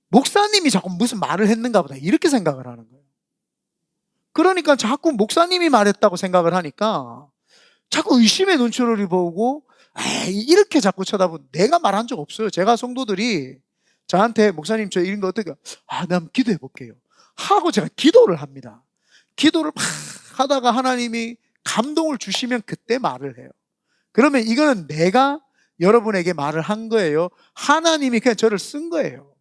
목사님이 자꾸 무슨 말을 했는가 보다 이렇게 생각을 하는 거예요. 그러니까 자꾸 목사님이 말했다고 생각을 하니까 자꾸 의심의 눈초리를 보고 이렇게 자꾸 쳐다보고 내가 말한 적 없어요. 제가 성도들이 저한테 목사님 저 이런 거 어떻게 내가 한번 기도해 볼게요 하고 제가 기도를 합니다. 기도를 막 하다가 하나님이 감동을 주시면 그때 말을 해요. 그러면 이거는 내가 여러분에게 말을 한 거예요? 하나님이 그냥 저를 쓴 거예요?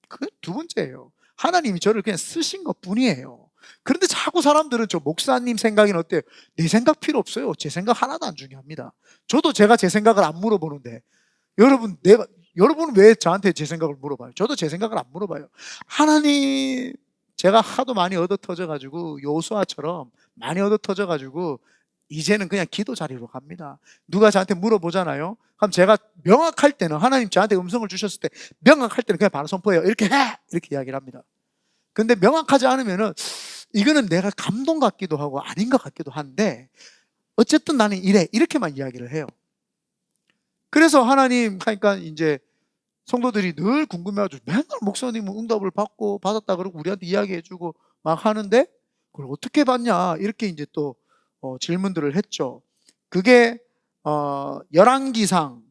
그 두 번째예요. 하나님이 저를 그냥 쓰신 것 뿐이에요. 그런데 자꾸 사람들은 저 목사님 생각은 어때요? 내 생각 필요 없어요. 제 생각 하나도 안 중요합니다. 저도 제가 제 생각을 안 물어보는데 여러분은 왜 저한테 제 생각을 물어봐요? 저도 제 생각을 안 물어봐요. 하나님, 제가 하도 많이 얻어 터져가지고 여호수아처럼 많이 얻어 터져가지고 이제는 그냥 기도 자리로 갑니다. 누가 저한테 물어보잖아요. 그럼 제가 명확할 때는 하나님 저한테 음성을 주셨을 때 명확할 때는 그냥 바로 선포해요. 이렇게 해! 이렇게 이야기를 합니다. 근데 명확하지 않으면은 이거는 내가 감동 같기도 하고 아닌 것 같기도 한데 어쨌든 나는 이래 이렇게만 이야기를 해요. 그래서 하나님 하니까 이제 성도들이 늘 궁금해가지고 맨날 목사님은 응답을 받았다 그러고 우리한테 이야기해주고 막 하는데 그걸 어떻게 받냐 이렇게 이제 또 질문들을 했죠. 그게 열왕기상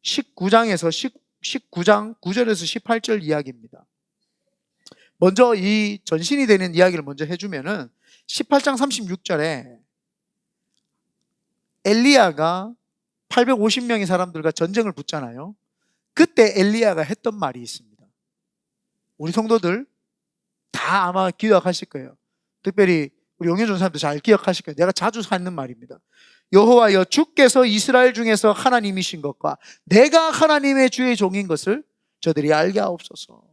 19장에서 19장 9절에서 18절 이야기입니다. 먼저 이 전신이 되는 이야기를 먼저 해주면은 18장 36절에 엘리야가 850명의 사람들과 전쟁을 붙잖아요. 그때 엘리야가 했던 말이 있습니다. 우리 성도들 다 아마 기억하실 거예요. 특별히 우리 영예전 사람들 잘 기억하실 거예요. 내가 자주 하는 말입니다. 여호와여 주께서 이스라엘 중에서 하나님이신 것과 내가 하나님의 주의 종인 것을 저들이 알게 하옵소서.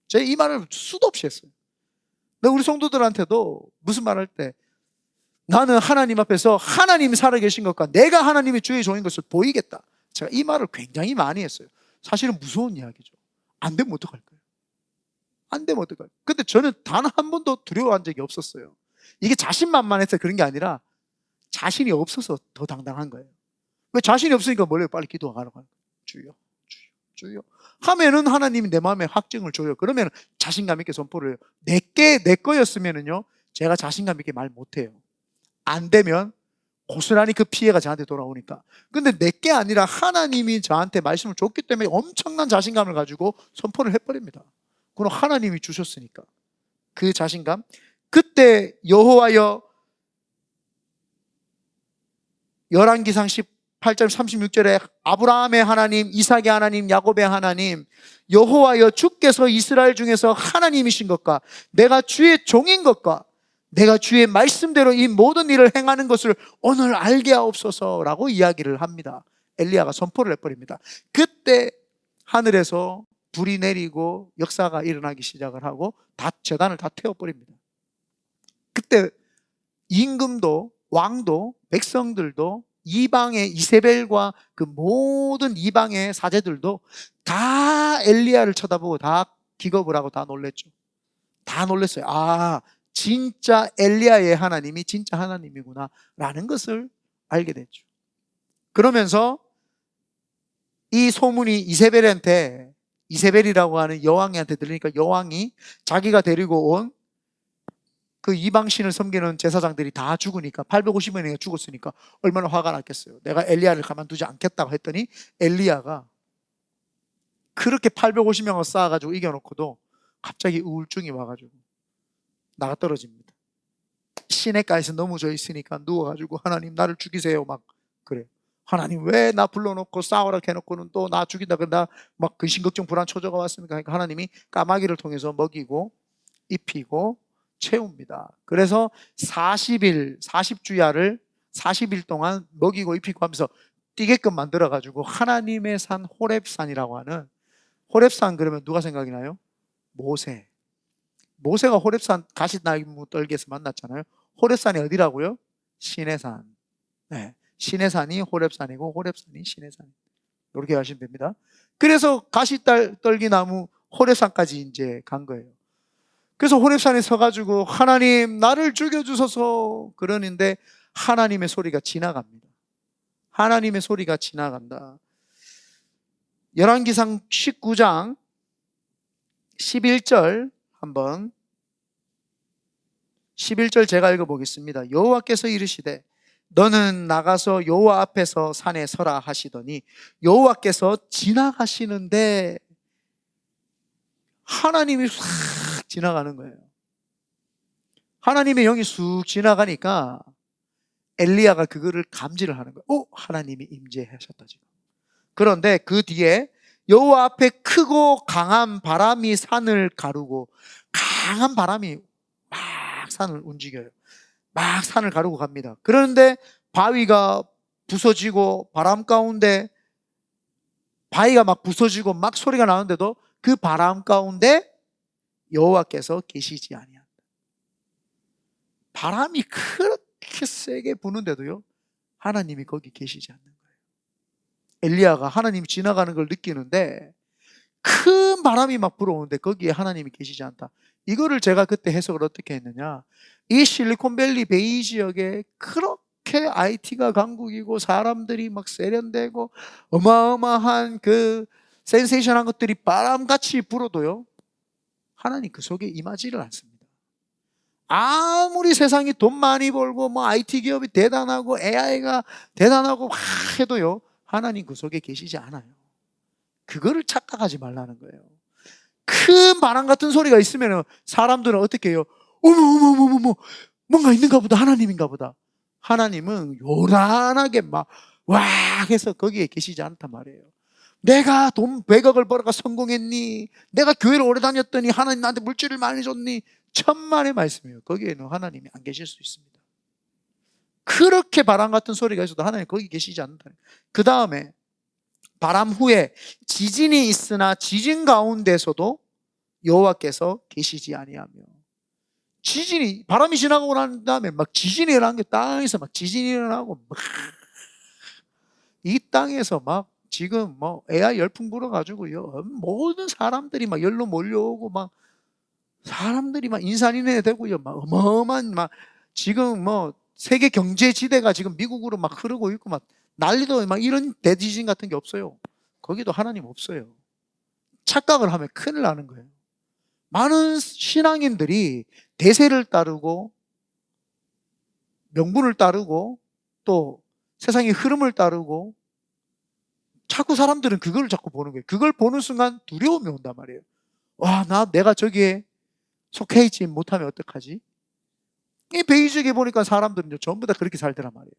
제가 이 말을 수도 없이 했어요. 근데 우리 성도들한테도 무슨 말할 때 나는 하나님 앞에서 하나님이 살아계신 것과 내가 하나님의 주의 종인 것을 보이겠다. 제가 이 말을 굉장히 많이 했어요. 사실은 무서운 이야기죠. 안 되면 어떡할 거예요? 안 되면 어떡할 거예요? 근데 저는 단 한 번도 두려워한 적이 없었어요. 이게 자신만만해서 그런 게 아니라 자신이 없어서 더 당당한 거예요. 왜 자신이 없으니까 원래 빨리 기도하라고 하는 거예요. 주여, 주여, 주여 하면은 하나님이 내 마음에 확증을 줘요. 그러면 자신감 있게 선포를 해요. 내 거였으면은요 제가 자신감 있게 말 못해요. 안 되면 고스란히 그 피해가 저한테 돌아오니까. 근데 내게 아니라 하나님이 저한테 말씀을 줬기 때문에 엄청난 자신감을 가지고 선포를 해버립니다. 그럼 하나님이 주셨으니까 그 자신감. 그때 여호와여 열왕기상 18장 36절에 아브라함의 하나님, 이삭의 하나님, 야곱의 하나님 여호와여 주께서 이스라엘 중에서 하나님이신 것과 내가 주의 종인 것과 내가 주의 말씀대로 이 모든 일을 행하는 것을 오늘 알게 하옵소서라고 이야기를 합니다. 엘리야가 선포를 해버립니다. 그때 하늘에서 불이 내리고 역사가 일어나기 시작을 하고 재단을 다 태워버립니다. 그때 임금도 왕도 백성들도 이방의 이세벨과 그 모든 이방의 사제들도 다 엘리야를 쳐다보고 다 기겁을 하고 다 놀랬죠. 다 놀랐어요. 진짜 엘리야의 하나님이 진짜 하나님이구나 라는 것을 알게 됐죠. 그러면서 이 소문이 이세벨이라고 하는 여왕한테 들리니까 여왕이 자기가 데리고 온 그 이방신을 섬기는 제사장들이 다 죽으니까 850명이 죽었으니까 얼마나 화가 났겠어요. 내가 엘리야를 가만두지 않겠다고 했더니 엘리야가 그렇게 850명을 쌓아가지고 이겨놓고도 갑자기 우울증이 와가지고 나가 떨어집니다. 시냇가에서 넘어져 있으니까 누워가지고 하나님 나를 죽이세요 막 그래. 하나님 왜 나 불러놓고 싸우라 해놓고는 또 나 죽인다 그래. 나 막 근심걱정 불안 초조가 왔습니까? 그러니까 하나님이 까마귀를 통해서 먹이고 입히고 채웁니다. 그래서 40주야를 40일 동안 먹이고 입히고 하면서 뛰게끔 만들어가지고 하나님의 산 호렙산이라고 하는, 호렙산 그러면 누가 생각이 나요? 모세가 호렙산 가시나무 떨기에서 만났잖아요. 호렙산이 어디라고요? 시내산. 네, 시내산이 호렙산이고 호렙산이 시내산. 이렇게 하시면 됩니다. 그래서 가시떨기 나무 호렙산까지 이제 간 거예요. 그래서 호렙산에 서가지고 하나님 나를 죽여주소서 그러는데 하나님의 소리가 지나갑니다. 하나님의 소리가 지나간다. 열왕기상 19장 11절 한번 11절 제가 읽어보겠습니다. 여호와께서 이르시되 너는 나가서 여호와 앞에서 산에 서라 하시더니 여호와께서 지나가시는데 하나님이 싹 지나가는 거예요. 하나님의 영이 쑥 지나가니까 엘리야가 그거를 감지를 하는 거예요. 하나님이 임재하셨다 지금. 그런데 그 뒤에 여호와 앞에 크고 강한 바람이 산을 가르고 강한 바람이 막 산을 움직여요. 막 산을 가르고 갑니다. 그런데 바위가 부서지고 바람 가운데 바위가 막 부서지고 막 소리가 나는데도 그 바람 가운데 여호와께서 계시지 아니한다. 바람이 그렇게 세게 부는데도요 하나님이 거기 계시지 않는 거예요. 엘리야가 하나님이 지나가는 걸 느끼는데 큰 바람이 막 불어오는데 거기에 하나님이 계시지 않다. 이거를 제가 그때 해석을 어떻게 했느냐, 이 실리콘밸리 베이 지역에 그렇게 IT가 강국이고 사람들이 막 세련되고 어마어마한 그 센세이션한 것들이 바람같이 불어도요 하나님 그 속에 임하지를 않습니다. 아무리 세상이 돈 많이 벌고 뭐 IT 기업이 대단하고 AI가 대단하고 막 해도요 하나님 그 속에 계시지 않아요. 그거를 착각하지 말라는 거예요. 큰 바람 같은 소리가 있으면 사람들은 어떻게 해요? 어머 뭔가 있는가 보다, 하나님인가 보다. 하나님은 요란하게 막 와 해서 거기에 계시지 않단 말이에요. 내가 돈 100억을 벌어가 성공했니? 내가 교회를 오래 다녔더니 하나님 나한테 물질을 많이 줬니? 천만의 말씀이에요. 거기에는 하나님이 안 계실 수 있습니다. 그렇게 바람 같은 소리가 있어도 하나님 거기 계시지 않는다. 그 다음에 바람 후에 지진이 있으나 지진 가운데서도 여호와께서 계시지 아니하며, 지진이 바람이 지나가고 난 다음에 막 지진이 일어나는 게 땅에서 막 지진이 일어나고 막 이 땅에서 막 지금 뭐 AI 열풍 불어가지고요 모든 사람들이 막 열로 몰려오고 막 사람들이 막 인산인해 되고요 막 어마어마한 막 지금 뭐 세계 경제 지대가 지금 미국으로 막 흐르고 있고 막 난리도 막 이런 대지진 같은 게 없어요. 거기도 하나님 없어요. 착각을 하면 큰일 나는 거예요. 많은 신앙인들이 대세를 따르고 명분을 따르고 또 세상의 흐름을 따르고 자꾸 사람들은 그걸 자꾸 보는 거예요. 그걸 보는 순간 두려움이 온단 말이에요. 내가 저기에 속해 있지 못하면 어떡하지? 이 베이직에 보니까 사람들은 전부 다 그렇게 살더란 말이에요.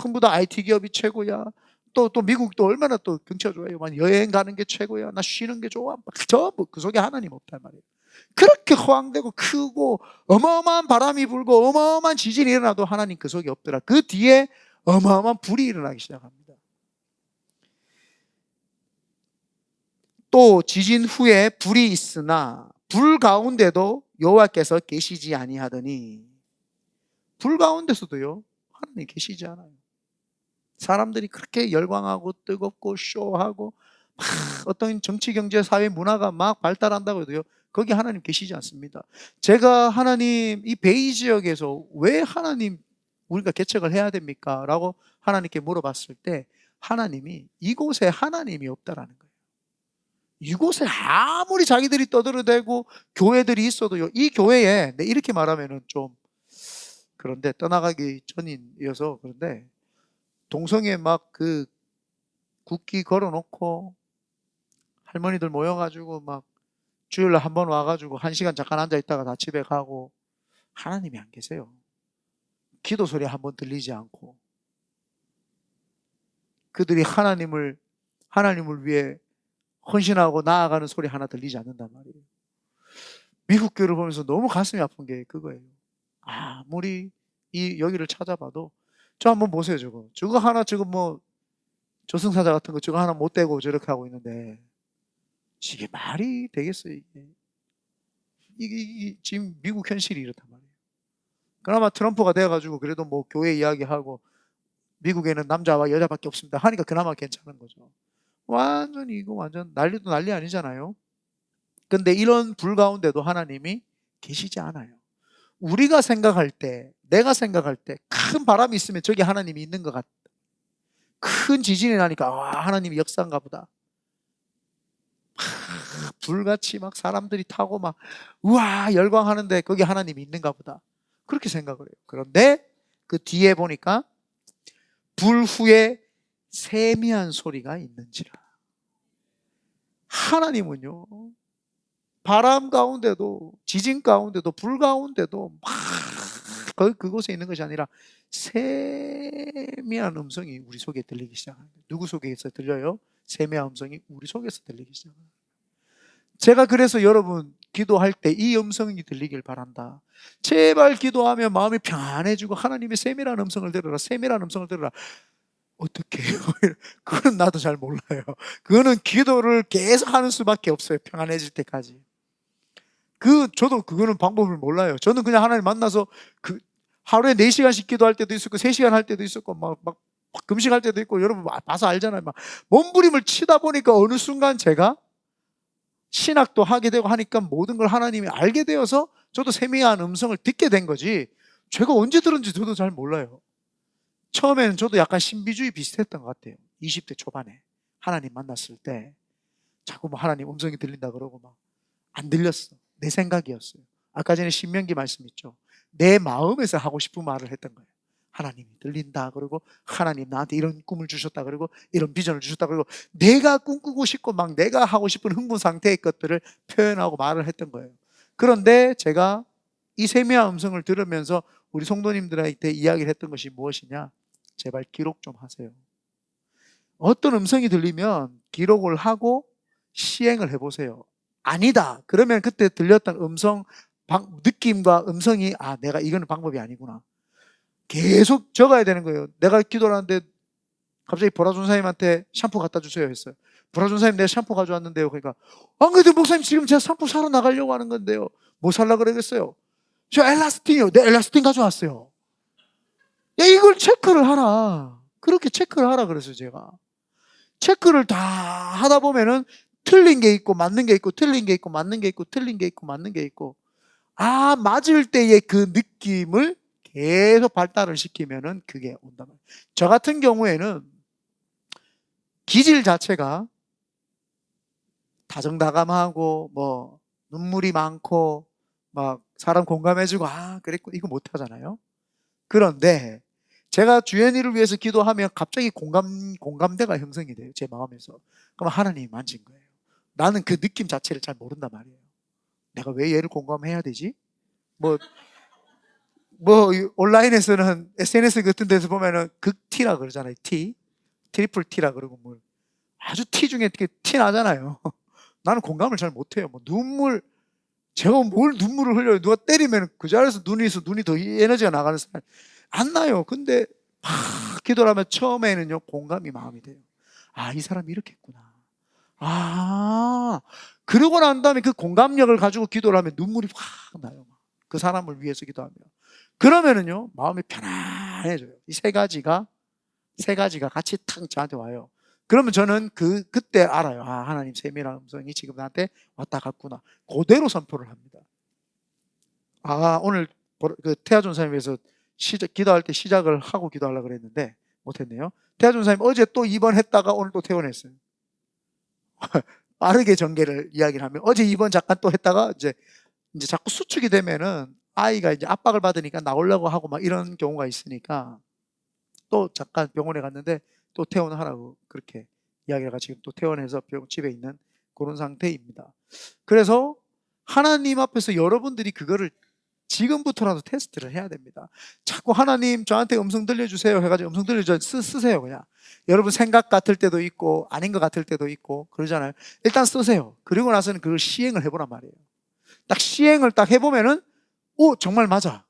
전부 다 IT 기업이 최고야. 또 미국도 얼마나 또 경치가 좋아요. 여행 가는 게 최고야. 나 쉬는 게 좋아. 전부 그 속에 하나님 없단 말이에요. 그렇게 허황되고 크고 어마어마한 바람이 불고 어마어마한 지진이 일어나도 하나님 그 속에 없더라. 그 뒤에 어마어마한 불이 일어나기 시작합니다. 또 지진 후에 불이 있으나 불 가운데도 여호와께서 계시지 아니하더니, 불 가운데서도요 하나님 계시지 않아요. 사람들이 그렇게 열광하고 뜨겁고 쇼하고 막 어떤 정치, 경제, 사회, 문화가 막 발달한다고 해도요 거기 하나님 계시지 않습니다. 제가 하나님 이 베이 지역에서 왜 하나님 우리가 개척을 해야 됩니까? 라고 하나님께 물어봤을 때 하나님이 이곳에 하나님이 없다라는 거예요. 이곳에 아무리 자기들이 떠들어대고 교회들이 있어도요 이 교회에 이렇게 말하면은 좀 그런데 떠나가기 전이어서 그런데 동성애 막 그 국기 걸어놓고 할머니들 모여가지고 막 주일날 한번 와가지고 1시간 잠깐 앉아있다가 다 집에 가고 하나님이 안 계세요. 기도 소리 한번 들리지 않고 그들이 하나님을 위해 헌신하고 나아가는 소리 하나 들리지 않는단 말이에요. 미국 교회를 보면서 너무 가슴이 아픈 게 그거예요. 아무리 여기를 찾아봐도 저 한번 보세요. 저거 하나 지금 뭐 저승사자 같은 거 저거 하나 못 대고 저렇게 하고 있는데 이게 말이 되겠어요? 이게 지금 미국 현실이 이렇단 말이에요. 그나마 트럼프가 돼가지고 그래도 뭐 교회 이야기하고 미국에는 남자와 여자밖에 없습니다 하니까 그나마 괜찮은 거죠. 완전히 이거 완전 난리도 난리 아니잖아요. 근데 이런 불 가운데도 하나님이 계시지 않아요. 우리가 생각할 때, 내가 생각할 때 큰 바람이 있으면 저기 하나님이 있는 것 같다. 큰 지진이 나니까 와, 하나님이 역사인가 보다. 불같이 막 사람들이 타고 막 우와 열광하는데 거기 하나님이 있는가 보다. 그렇게 생각을 해요. 그런데 그 뒤에 보니까 불 후에 세미한 소리가 있는지라. 하나님은요, 바람 가운데도, 지진 가운데도, 불 가운데도 막 그곳에 있는 것이 아니라 세미한 음성이 우리 속에 들리기 시작합니다. 누구 속에서 들려요? 세미한 음성이 우리 속에서 들리기 시작합니다. 제가 그래서 여러분 기도할 때 이 음성이 들리길 바란다. 제발 기도하면 마음이 평안해지고 하나님의 세밀한 음성을 들으라, 세밀한 음성을 들으라. 어떻게 해요? 그건 나도 잘 몰라요. 그거는 기도를 계속 하는 수밖에 없어요. 평안해질 때까지. 저도 그거는 방법을 몰라요. 저는 그냥 하나님 만나서 하루에 4시간씩 기도할 때도 있었고 3시간 할 때도 있었고 막 금식할 때도 있고 여러분 봐서 알잖아요. 막 몸부림을 치다 보니까 어느 순간 제가 신학도 하게 되고 하니까 모든 걸 하나님이 알게 되어서 저도 세미한 음성을 듣게 된 거지 제가 언제 들었는지 저도 잘 몰라요. 처음에는 저도 약간 신비주의 비슷했던 것 같아요. 20대 초반에 하나님 만났을 때 자꾸 뭐 하나님 음성이 들린다 그러고 막 안 들렸어. 내 생각이었어요. 아까 전에 신명기 말씀 있죠. 내 마음에서 하고 싶은 말을 했던 거예요. 하나님이 들린다 그러고 하나님 나한테 이런 꿈을 주셨다 그러고 이런 비전을 주셨다 그러고 내가 꿈꾸고 싶고 막 내가 하고 싶은 흥분 상태의 것들을 표현하고 말을 했던 거예요. 그런데 제가 이 세미한 음성을 들으면서 우리 성도님들한테 이야기를 했던 것이 무엇이냐? 제발 기록 좀 하세요. 어떤 음성이 들리면 기록을 하고 시행을 해보세요. 아니다. 그러면 그때 들렸던 느낌과 음성이 내가 이거는 방법이 아니구나. 계속 적어야 되는 거예요. 내가 기도를 하는데 갑자기 보라준 사님한테 샴푸 갖다 주세요 했어요. 보라준 사님 내가 샴푸 가져왔는데요. 그러니까 안 그래도 목사님 지금 제가 샴푸 사러 나가려고 하는 건데요. 뭐 살라 그러겠어요? 저 엘라스틴이요. 네, 엘라스틴 가져왔어요. 야, 이걸 체크를 하라. 그렇게 체크를 하라 그랬어요, 제가. 체크를 다 하다 보면은 틀린 게 있고 맞는 게 있고 틀린 게 있고 맞는 게 있고 틀린 게 있고 맞는 게 있고 맞을 때의 그 느낌을 계속 발달을 시키면은 그게 온단 말이에요. 저 같은 경우에는 기질 자체가 다정다감하고 뭐 눈물이 많고 막 사람 공감해주고 그랬고 이거 못하잖아요. 그런데 제가 주연이를 위해서 기도하면 갑자기 공감대가 형성이 돼요. 제 마음에서. 그럼 하나님이 만진 거예요. 나는 그 느낌 자체를 잘 모른단 말이에요. 내가 왜 얘를 공감해야 되지? 뭐 온라인에서는 SNS 같은 데서 보면은 극T라 그러잖아요. T. 트리플 T라 그러고 뭐 아주 T 중에 T 나잖아요. 나는 공감을 잘 못해요. 뭐 제가 뭘 눈물을 흘려요. 누가 때리면 그 자리에서 눈이 더 에너지가 나가는 사람 안 나요. 근데 막 기도를 하면 처음에는요 공감이 마음이 돼요. 이 사람이 이렇게 했구나. 그러고 난 다음에 그 공감력을 가지고 기도를 하면 눈물이 확 나요. 그 사람을 위해서 기도하면. 그러면은요 마음이 편안해져요. 이 세 가지가 같이 탁 저한테 와요. 그러면 저는 그때 알아요. 하나님 세밀한 음성이 지금 나한테 왔다 갔구나. 그대로 선포를 합니다. 오늘 태아 전사님 위해서 기도할 때 시작을 하고 기도하려고 그랬는데 못했네요. 태아 전사님 어제 또 입원했다가 오늘 또 퇴원했어요. 빠르게 전개를 이야기를 하면 어제 입원 잠깐 또 했다가 이제 자꾸 수축이 되면은 아이가 이제 압박을 받으니까 나오려고 하고 막 이런 경우가 있으니까 또 잠깐 병원에 갔는데 또 퇴원을 하라고 그렇게 이야기를 하고 지금 또 퇴원해서 집에 있는 그런 상태입니다. 그래서 하나님 앞에서 여러분들이 그거를 지금부터라도 테스트를 해야 됩니다. 자꾸 하나님 저한테 음성 들려주세요 해가지고 음성 들려주세요 쓰세요. 그냥 여러분 생각 같을 때도 있고 아닌 것 같을 때도 있고 그러잖아요. 일단 쓰세요. 그리고 나서는 그걸 시행을 해보란 말이에요. 딱 시행을 딱 해보면은 정말 맞아.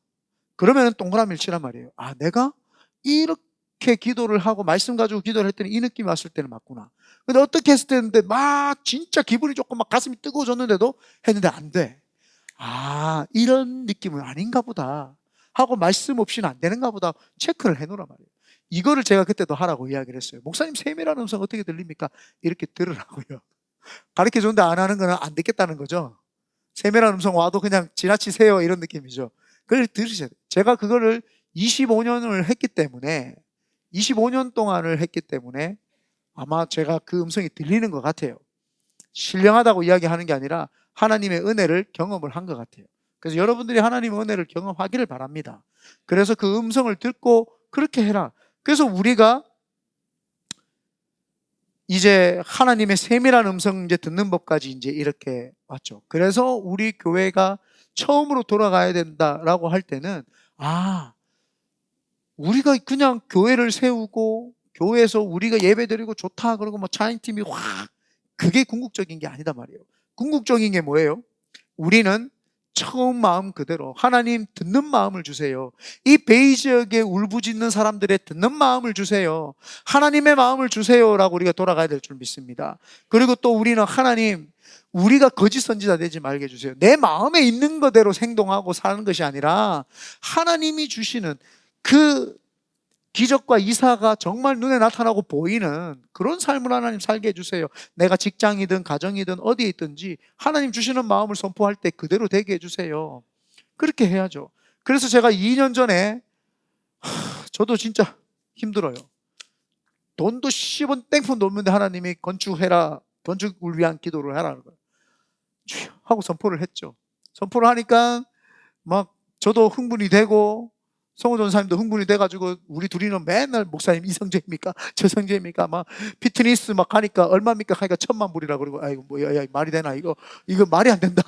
그러면은 동그라미를 치란 말이에요. 내가 이렇게 기도를 하고 말씀 가지고 기도를 했더니 이 느낌이 왔을 때는 맞구나. 근데 어떻게 했을 때인데 막 진짜 기분이 좋고 막 가슴이 뜨거워졌는데도 했는데 안 돼. 이런 느낌은 아닌가 보다 하고 말씀 없이는 안 되는가 보다 체크를 해놓으란 말이에요. 이거를 제가 그때도 하라고 이야기를 했어요. 목사님, 세밀한 음성 어떻게 들립니까? 이렇게 들으라고요. 가르쳐 줬는데 안 하는 거는 안 듣겠다는 거죠. 세밀한 음성 와도 그냥 지나치세요, 이런 느낌이죠. 그걸 들으셔야 돼요. 제가 그거를 25년을 했기 때문에, 25년 동안을 했기 때문에 아마 제가 그 음성이 들리는 것 같아요. 신령하다고 이야기하는 게 아니라 하나님의 은혜를 경험을 한 것 같아요. 그래서 여러분들이 하나님의 은혜를 경험하기를 바랍니다. 그래서 그 음성을 듣고 그렇게 해라. 그래서 우리가 이제 하나님의 세밀한 음성 이제 듣는 법까지 이제 이렇게 왔죠. 그래서 우리 교회가 처음으로 돌아가야 된다라고 할 때는, 우리가 그냥 교회를 세우고 교회에서 우리가 예배드리고 좋다 그러고 뭐 찬양팀이 확, 그게 궁극적인 게 아니다 말이에요. 궁극적인 게 뭐예요? 우리는 처음 마음 그대로 하나님 듣는 마음을 주세요. 이 베이 지역에 울부짖는 사람들의 듣는 마음을 주세요. 하나님의 마음을 주세요라고 우리가 돌아가야 될 줄 믿습니다. 그리고 또 우리는 하나님, 우리가 거짓 선지자 되지 말게 해주세요. 내 마음에 있는 거대로 행동하고 사는 것이 아니라 하나님이 주시는 그 기적과 이사가 정말 눈에 나타나고 보이는 그런 삶을 하나님 살게 해주세요. 내가 직장이든 가정이든 어디에 있든지 하나님 주시는 마음을 선포할 때 그대로 되게 해주세요. 그렇게 해야죠. 그래서 제가 2년 전에 저도 진짜 힘들어요. 돈도 10원 땡폰 놓는데 하나님이 건축해라, 건축을 위한 기도를 하라는 거예요. 하고 선포를 했죠. 선포를 하니까 막 저도 흥분이 되고 성호 전사님도 흥분이 돼가지고 우리 둘이는 맨날 목사님 이성재입니까? 저성재입니까? 막 피트니스 막 가니까 얼마입니까? 하니까 1,000만 불이라 그러고, 아이고 뭐 야, 말이 되나 이거 말이 안 된다.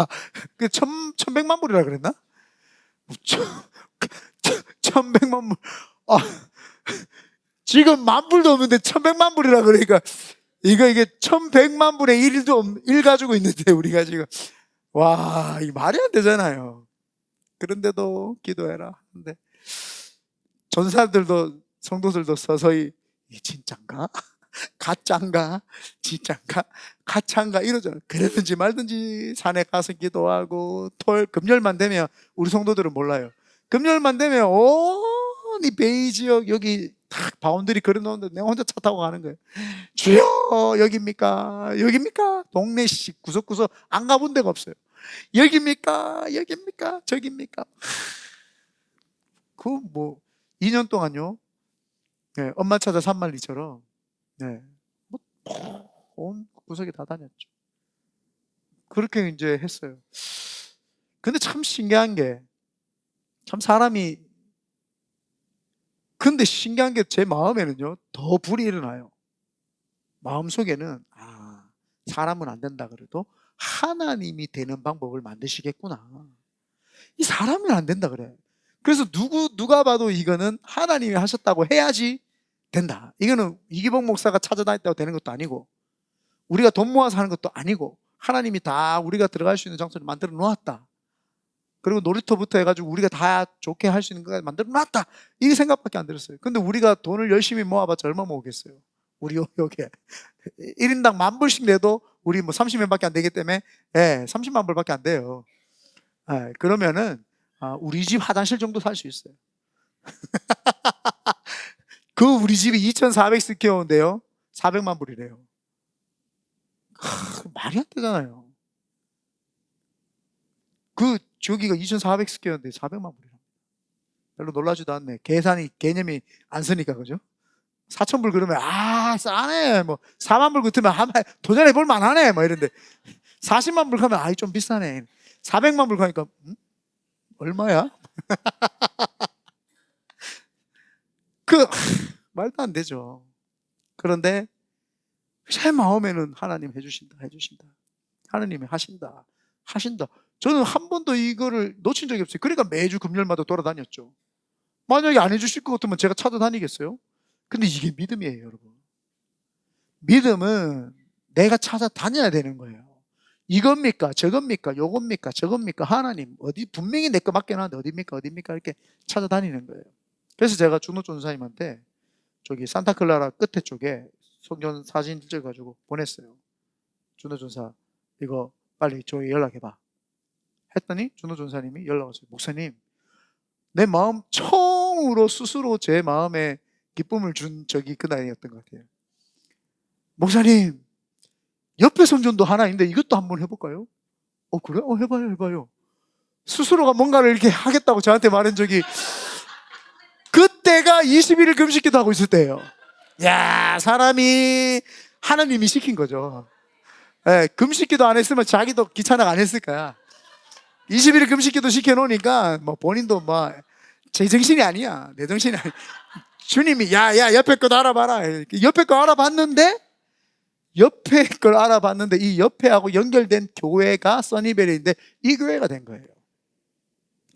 그 1,100만 불이라 그랬나? 1,100만 불. 아, 지금 10,000불도 없는데 1,100만 불이라 그러니까 이게 1,100만 불의 1 가지고 있는데 우리가 지금, 와, 이 말이 안 되잖아요. 그런데도 기도해라. 근데 전사들도 성도들도 서서히 이게 진짠가? 가짠가? 진짠가? 가짠가? 이러잖아요. 그러든지 말든지 산에 가서 기도하고 금요일만 되면 우리 성도들은 몰라요. 금요일만 되면 온 이 베이 지역 여기 딱 바운드리 그려놓는데 내가 혼자 차 타고 가는 거예요. 주여, 여기입니까? 여기입니까? 동네씩 구석구석 안 가본 데가 없어요. 여기입니까? 여기입니까? 저기입니까? 그 뭐 2년 동안요. 네, 엄마 찾아 산만리처럼, 네, 온 구석에 다 다녔죠. 그렇게 이제 했어요. 근데 참 신기한 게, 참 사람이, 근데 신기한 게 제 마음에는요, 더 불이 일어나요. 마음속에는, 사람은 안 된다 그래도 하나님이 되는 방법을 만드시겠구나. 이 사람은 안 된다 그래. 그래서 누가 봐도 이거는 하나님이 하셨다고 해야지 된다. 이거는 이기복 목사가 찾아다녔다고 되는 것도 아니고, 우리가 돈 모아서 하는 것도 아니고, 하나님이 다 우리가 들어갈 수 있는 장소를 만들어 놓았다. 그리고 놀이터부터 해가지고 우리가 다 좋게 할 수 있는 거 만들어 놨다. 이 생각밖에 안 들었어요. 근데 우리가 돈을 열심히 모아봤자 얼마 모으겠어요? 우리 여기에 1인당 10,000불씩 내도 우리 뭐 30명밖에 안 되기 때문에, 30만 불밖에 안 돼요. 그러면은 우리 집 화장실 정도 살 수 있어요. 그 우리 집이 2,400스퀘어인데요 400만 불이래요. 말이 안 되잖아요. 저기가 2,400스퀘어인데 400만 불이라. 별로 놀라지도 않네. 개념이 안 쓰니까, 그죠? 4,000불 그러면 싸네. 뭐 4만 불 같으면 도전해 볼 만하네. 뭐 이런데 40만 불 가면 좀 비싸네. 400만 불 가니까 얼마야? 말도 안 되죠. 그런데 제 마음에는 하나님 해주신다. 하나님이 하신다. 저는 한 번도 이거를 놓친 적이 없어요. 그러니까 매주 금요일마다 돌아다녔죠. 만약에 안 해주실 것 같으면 제가 찾아다니겠어요? 근데 이게 믿음이에요, 여러분. 믿음은 내가 찾아다녀야 되는 거예요. 이겁니까? 저겁니까? 요겁니까? 저겁니까? 하나님, 분명히 내 거 맞긴 한데 어디입니까? 이렇게 찾아다니는 거예요. 그래서 제가 준호 전사님한테 저기 산타클라라 끝에 쪽에 성전 사진 찍어가지고 보냈어요. 준호 전사, 이거 빨리 저희 연락해봐. 했더니 준호 전사님이 연락 왔어요. 목사님, 내 마음 처음으로 스스로 제 마음에 기쁨을 준 적이 그날이었던 것 같아요. 목사님, 옆에 성전도 하나 있는데 이것도 한번 해볼까요? 그래? 해봐요. 스스로가 뭔가를 이렇게 하겠다고 저한테 말한 적이, 그때가 21일 금식기도 하고 있을 때예요. 야, 사람이 하나님이 시킨 거죠. 예, 금식기도 안 했으면 자기도 귀찮아 안 했을 거야. 21일 금식기도 시켜놓으니까 뭐 본인도 뭐 제 정신이 아니야, 내 정신이 아니야. 주님이 야 옆에 거 알아봐라. 옆에 거 알아봤는데, 이 옆에하고 연결된 교회가 써니베리인데 이 교회가 된 거예요.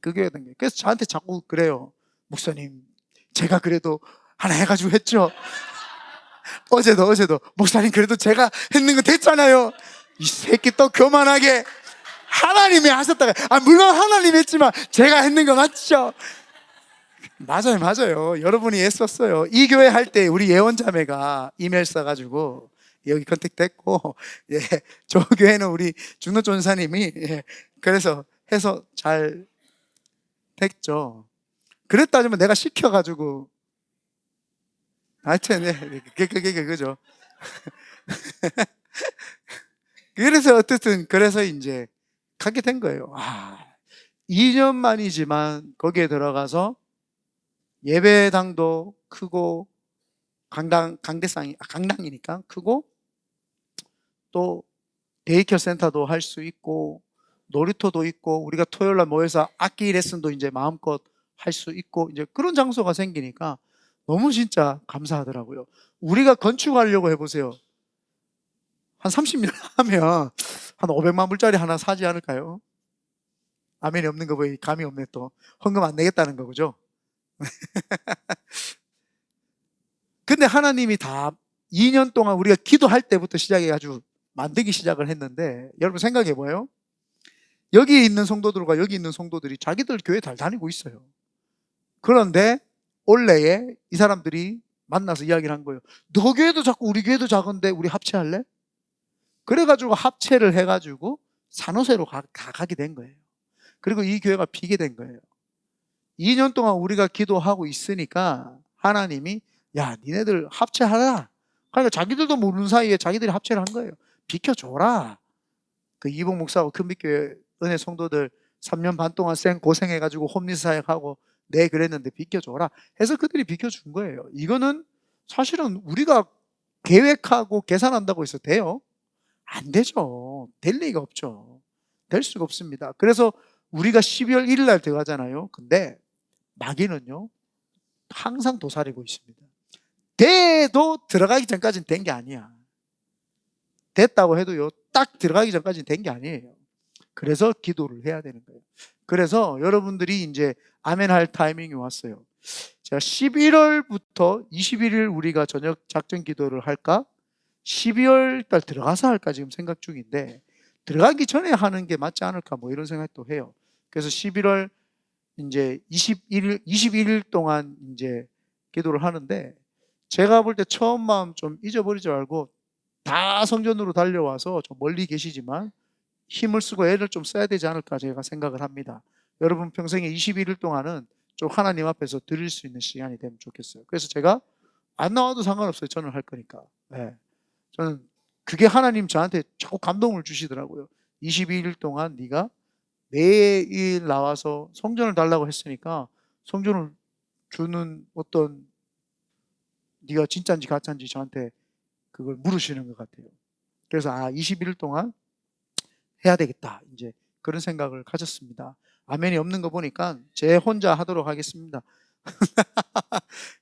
그 교회가 된 거예요. 그래서 저한테 자꾸 그래요. 목사님, 제가 그래도 하나 해가지고 했죠. 어제도 목사님, 그래도 제가 했는 거 됐잖아요. 이 새끼 또 교만하게 하나님이 하셨다가, 물론 하나님이 했지만 제가 했는 거 맞죠? 맞아요. 여러분이 애썼어요. 이 교회 할 때 우리 예원자매가 이메일 써가지고 여기 컨택 됐고, 예, 저 교회는 우리 준호 전사님이, 예, 그래서 해서 잘 됐죠. 그랬다면 내가 시켜가지고, 하여튼, 예, 그죠. 그래서 어쨌든, 그래서 이제 가게 된 거예요. 2년 만이지만 거기에 들어가서 예배당도 크고, 강당이니까 크고, 또 데이케어 센터도 할 수 있고, 놀이터도 있고, 우리가 토요일날 모여서 악기 레슨도 이제 마음껏 할 수 있고, 이제 그런 장소가 생기니까 너무 진짜 감사하더라고요. 우리가 건축하려고 해보세요. 한 30년 하면 한 500만 불짜리 하나 사지 않을까요? 아멘이 없는 거 보니 감이 없네. 또 헌금 안 내겠다는 거죠. 근데 하나님이 다 2년 동안 우리가 기도할 때부터 시작해가지고 만들기 시작을 했는데, 여러분 생각해 봐요. 여기 있는 성도들과 여기 있는 성도들이 자기들 교회 잘 다니고 있어요. 그런데 올해에 이 사람들이 만나서 이야기를 한 거예요. 너 교회도 작고 우리 교회도 작은데 우리 합체할래? 그래가지고 합체를 해가지고 산호세로 가게 된 거예요. 그리고 이 교회가 비게 된 거예요. 2년 동안 우리가 기도하고 있으니까 하나님이, 야, 니네들 합체하라. 그러니까 자기들도 모르는 사이에 자기들이 합체를 한 거예요. 비켜줘라. 그 이복 목사하고 큰빛교회 은혜 성도들 3년 반 동안 고생해가지고 홈리스 사역하고 그랬는데 비켜줘라 해서 그들이 비켜준 거예요. 이거는 사실은 우리가 계획하고 계산한다고 해서 돼요? 안 되죠. 될 리가 없죠. 될 수가 없습니다. 그래서 우리가 12월 1일 날 들어가잖아요. 근데 마귀는요, 항상 도사리고 있습니다. 돼도 들어가기 전까지는 된 게 아니야. 됐다고 해도요, 딱 들어가기 전까지는 된 게 아니에요. 그래서 기도를 해야 되는 거예요. 그래서 여러분들이 이제 아멘 할 타이밍이 왔어요. 제가 11월부터 21일 우리가 저녁 작전 기도를 할까? 12월 달 들어가서 할까 지금 생각 중인데, 들어가기 전에 하는 게 맞지 않을까 뭐 이런 생각도 해요. 그래서 11월 이제 21일 동안 이제 기도를 하는데, 제가 볼 때 처음 마음 좀 잊어버리지 말고 다 성전으로 달려와서 좀 멀리 계시지만 힘을 쓰고 애를 좀 써야 되지 않을까 제가 생각을 합니다. 여러분 평생에 21일 동안은 좀 하나님 앞에서 드릴 수 있는 시간이 되면 좋겠어요. 그래서 제가 안 나와도 상관없어요. 저는 할 거니까. 네. 저는 그게 하나님 저한테 자꾸 감동을 주시더라고요. 22일 동안 네가 매일 나와서 성전을 달라고 했으니까 성전을 주는 어떤, 네가 진짜인지 가짜인지 저한테 그걸 물으시는 것 같아요. 그래서 21일 동안 해야 되겠다, 이제 그런 생각을 가졌습니다. 아멘이 없는 거 보니까 제 혼자 하도록 하겠습니다.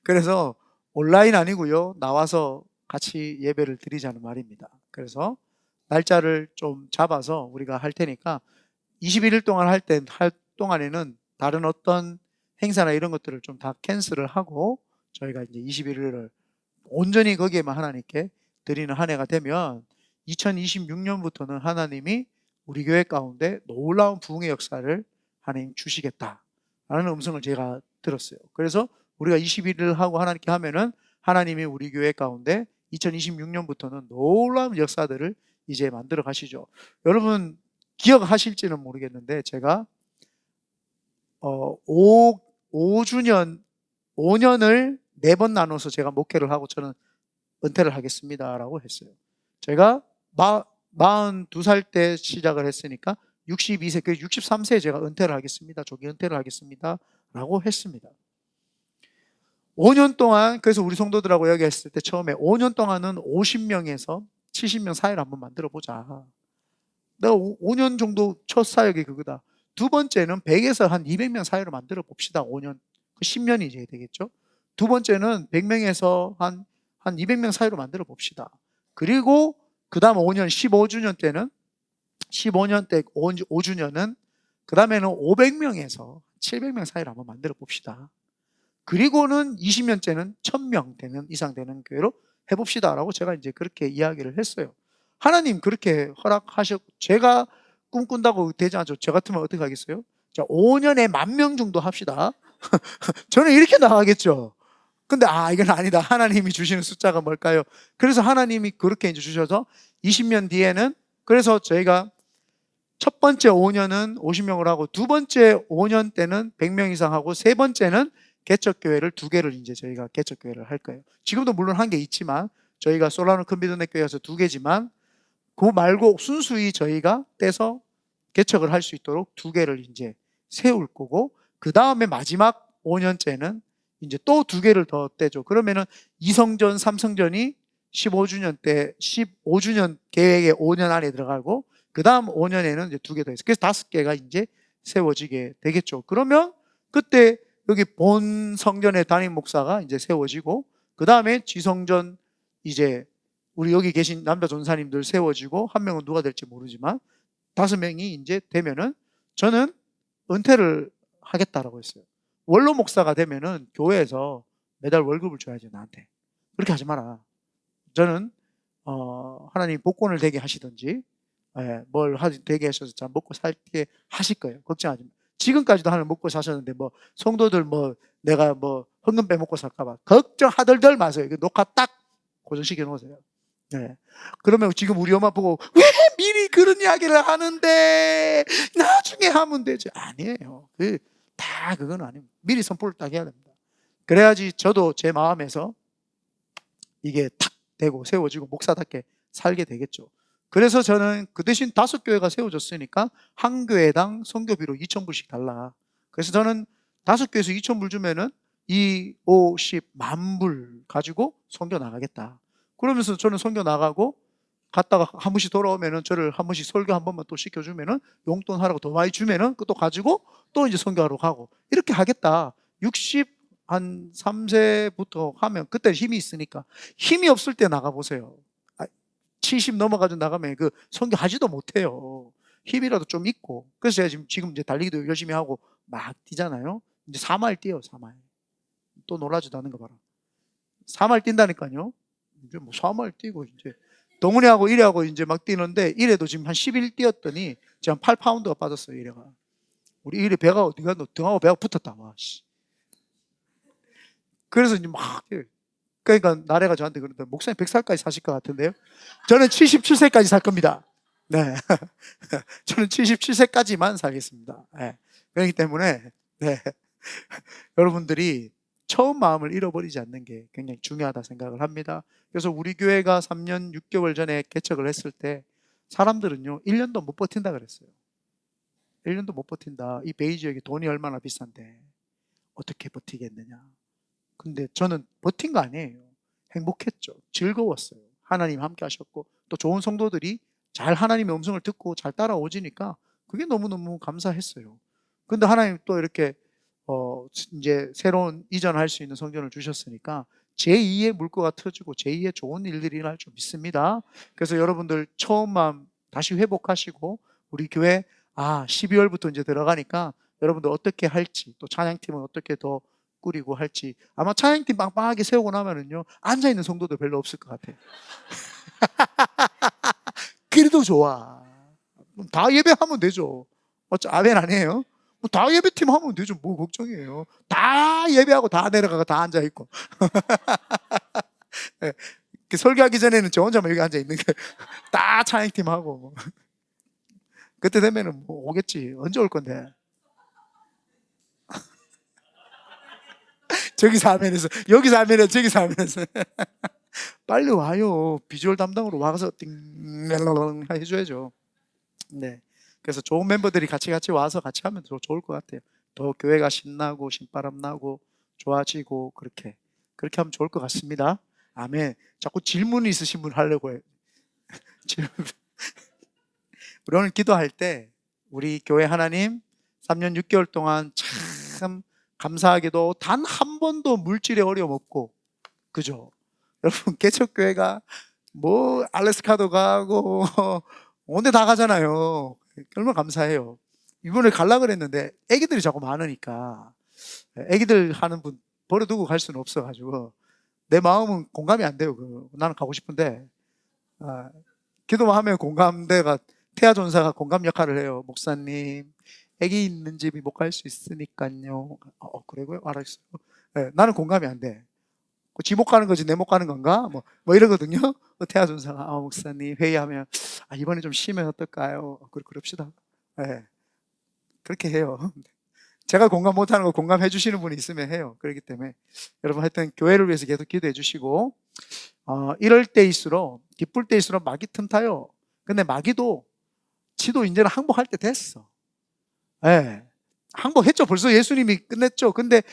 그래서 온라인 아니고요, 나와서 같이 예배를 드리자는 말입니다. 그래서 날짜를 좀 잡아서 우리가 할 테니까 21일 동안 할 동안에는 다른 어떤 행사나 이런 것들을 좀 다 캔슬을 하고 저희가 이제 21일을 온전히 거기에만 하나님께 드리는 한 해가 되면 2026년부터는 하나님이 우리 교회 가운데 놀라운 부흥의 역사를 하나님 주시겠다라는 음성을 제가 들었어요. 그래서 우리가 21일을 하고 하나님께 하면은 하나님이 우리 교회 가운데 2026년부터는 놀라운 역사들을 이제 만들어 가시죠. 여러분 기억하실지는 모르겠는데 제가 5년을 4번 나눠서 제가 목회를 하고 저는 은퇴를 하겠습니다라고 했어요. 제가 42살 때 시작을 했으니까 62세, 그 63세에 제가 은퇴를 하겠습니다. 조기 은퇴를 하겠습니다라고 했습니다. 5년 동안, 그래서 우리 성도들하고 이야기했을 때 처음에 5년 동안은 50명에서 70명 사회를 한번 만들어 보자. 내가 5년 정도 첫 사역이 그거다. 두 번째는 100에서 한 200명 사회를 만들어 봅시다. 5년. 10년이 이제 되겠죠. 두 번째는 100명에서 한 200명 사회로 만들어 봅시다. 그리고 그 다음 5년, 15주년 때는 15년 때 5주년은 그 다음에는 500명에서 700명 사회를 한번 만들어 봅시다. 그리고는 20년째는 1000명 되는 이상 되는 교회로 해봅시다라고 제가 이제 그렇게 이야기를 했어요. 하나님 그렇게 허락하셨고, 제가 꿈꾼다고 되지 않죠. 저 같으면 어떻게 하겠어요? 자, 5년에 10,000명 정도 합시다. 저는 이렇게 나가겠죠. 근데 이건 아니다. 하나님이 주시는 숫자가 뭘까요? 그래서 하나님이 그렇게 이제 주셔서 20년 뒤에는, 그래서 저희가 첫 번째 5년은 50명을 하고, 두 번째 5년 때는 100명 이상 하고, 세 번째는 개척교회를 2개를 이제 저희가 개척교회를 할 거예요. 지금도 물론 1개 있지만, 저희가 솔라노 큰비도네 교회에서 2개지만, 그거 말고 순수히 저희가 떼서 개척을 할 수 있도록 2개를 이제 세울 거고, 그 다음에 마지막 5년째는 이제 또 2개를 더 떼죠. 그러면은 2성전, 3성전이 15주년 때 15주년 계획의 5년 안에 들어가고, 그 다음 5년에는 이제 2개 더 있어요. 그래서 5개가 이제 세워지게 되겠죠. 그러면 그때 여기 본 성전의 담임 목사가 이제 세워지고, 그 다음에 지성전 이제 우리 여기 계신 남자 전사님들 세워지고, 한 명은 누가 될지 모르지만 5명이 이제 되면은 저는 은퇴를 하겠다라고 했어요. 원로 목사가 되면은 교회에서 매달 월급을 줘야지, 나한테. 그렇게 하지 마라. 저는 하나님 복권을 되게 하시든지, 뭘 되게 하셔서 잘 먹고 살게 하실 거예요. 걱정하지 마. 지금까지도 하나님 먹고 사셨는데 뭐 성도들 뭐 내가 뭐 헌금 빼먹고 살까봐 걱정하들들 마세요. 이거 녹화 딱 고정시켜 놓으세요. 네. 그러면 지금 우리 엄마 보고 왜 미리 그런 이야기를 하는데 나중에 하면 되지. 아니에요. 그건 아닙니다. 미리 선포를 딱 해야 됩니다. 그래야지 저도 제 마음에서 이게 탁 되고 세워지고 목사답게 살게 되겠죠. 그래서 저는 그 대신 5교회가 세워졌으니까 한 교회당 선교비로 2,000불씩 달라. 그래서 저는 5교회에서 2,000불 주면은 50만 불 가지고 선교 나가겠다. 그러면서 저는 선교 나가고 갔다가 한 번씩 돌아오면은 저를 한 번씩 설교 한 번만 또 시켜주면은 용돈 하라고 더 많이 주면은 그것도 가지고 또 이제 선교하러 가고 이렇게 하겠다. 한 3세부터 하면 그때 힘이 있으니까. 힘이 없을 때 나가보세요. 70 넘어가지고 나가면 그 선교하지도 못해요. 힘이라도 좀 있고. 그래서 제가 지금 이제 달리기도 열심히 하고 막 뛰잖아요. 이제 4마일 뛰어요, 4마일. 또 놀라지도 않는 거 봐라. 4마일 뛴다니까요. 이제 뭐 4마일 뛰고 이제 동훈이하고 이래하고 이제 막 뛰는데, 이래도 지금 한 10일 뛰었더니 지금 8파운드가 빠졌어요, 이래가. 우리 이래 배가 어디가 등하고 배가 붙었다. 와, 씨. 그래서 이제 막, 그러니까 나래가 저한테 그러는데, 목사님 100살까지 사실 것 같은데요? 저는 77세까지 살 겁니다. 네. 저는 77세까지만 살겠습니다. 네. 그렇기 때문에, 네. 여러분들이 처음 마음을 잃어버리지 않는 게 굉장히 중요하다 생각을 합니다. 그래서 우리 교회가 3년 6개월 전에 개척을 했을 때 사람들은요, 1년도 못 버틴다 그랬어요. 1년도 못 버틴다. 이 베이 지역이 돈이 얼마나 비싼데 어떻게 버티겠느냐. 근데 저는 버틴 거 아니에요. 행복했죠. 즐거웠어요. 하나님 함께 하셨고, 또 좋은 성도들이 잘 하나님의 음성을 듣고 잘 따라오지니까 그게 너무너무 감사했어요. 근데 하나님 또 이렇게 이제 새로운 이전할 수 있는 성전을 주셨으니까 제2의 물꼬가 터지고 제2의 좋은 일들이 일어날 줄 믿습니다. 그래서 여러분들 처음 마음 다시 회복하시고, 우리 교회 12월부터 이제 들어가니까 여러분들 어떻게 할지, 또 찬양팀은 어떻게 더 꾸리고 할지, 아마 찬양팀 빵빵하게 세우고 나면은요, 앉아있는 성도도 별로 없을 것 같아요. 그래도 좋아. 다 예배하면 되죠. 아멘 아니에요? 다 예배팀 하면 되죠. 뭐 걱정이에요. 다 예배하고 다 내려가고 다 앉아있고. 네. 설교하기 전에는 저 혼자만 여기 앉아있는 게 다 찬양팀 하고. 그때 되면은 뭐 오겠지. 언제 올 건데. 저기서 아멘해서, 여기서 아멘해서, 저기서 아멘해서. 빨리 와요. 비주얼 담당으로 와서 띵 해줘야죠. 네. 그래서 좋은 멤버들이 같이 와서 같이 하면 더 좋을 것 같아요. 더 교회가 신나고 신바람 나고 좋아지고 그렇게 하면 좋을 것 같습니다. 아멘. 자꾸 질문이 있으신 분 하려고 해요. 질문. 우리 오늘 기도할 때 우리 교회 하나님 3년 6개월 동안 참 감사하게도 단 한 번도 물질에 어려움 없고, 그죠? 여러분 개척교회가 뭐 알래스카도 가고 온데 다 가잖아요. 얼마나 감사해요. 이번에 갈라 그랬는데 애기들이 자꾸 많으니까 애기들 하는 분 버려두고 갈 수는 없어가지고 내 마음은 공감이 안 돼요. 나는 가고 싶은데 기도만 하면 공감대가, 태아 전사가 공감 역할을 해요. 목사님 애기 있는 집이 못 갈 수 있으니까요. 그래요? 알았어요. 네, 나는 공감이 안 돼. 지 못 가는 거지 내 못 가는 건가? 뭐 이러거든요. 태아 전사가 목사님 회의하면 이번에 좀 쉬면 어떨까요? 그럽시다. 네, 그렇게 해요. 제가 공감 못하는 거 공감해 주시는 분이 있으면 해요. 그렇기 때문에 여러분 하여튼 교회를 위해서 계속 기도해 주시고, 이럴 때일수록, 기쁠 때일수록 마귀 틈타요. 근데 마귀도 지도 이제는 항복할 때 됐어. 네, 항복했죠. 벌써 예수님이 끝냈죠. 근데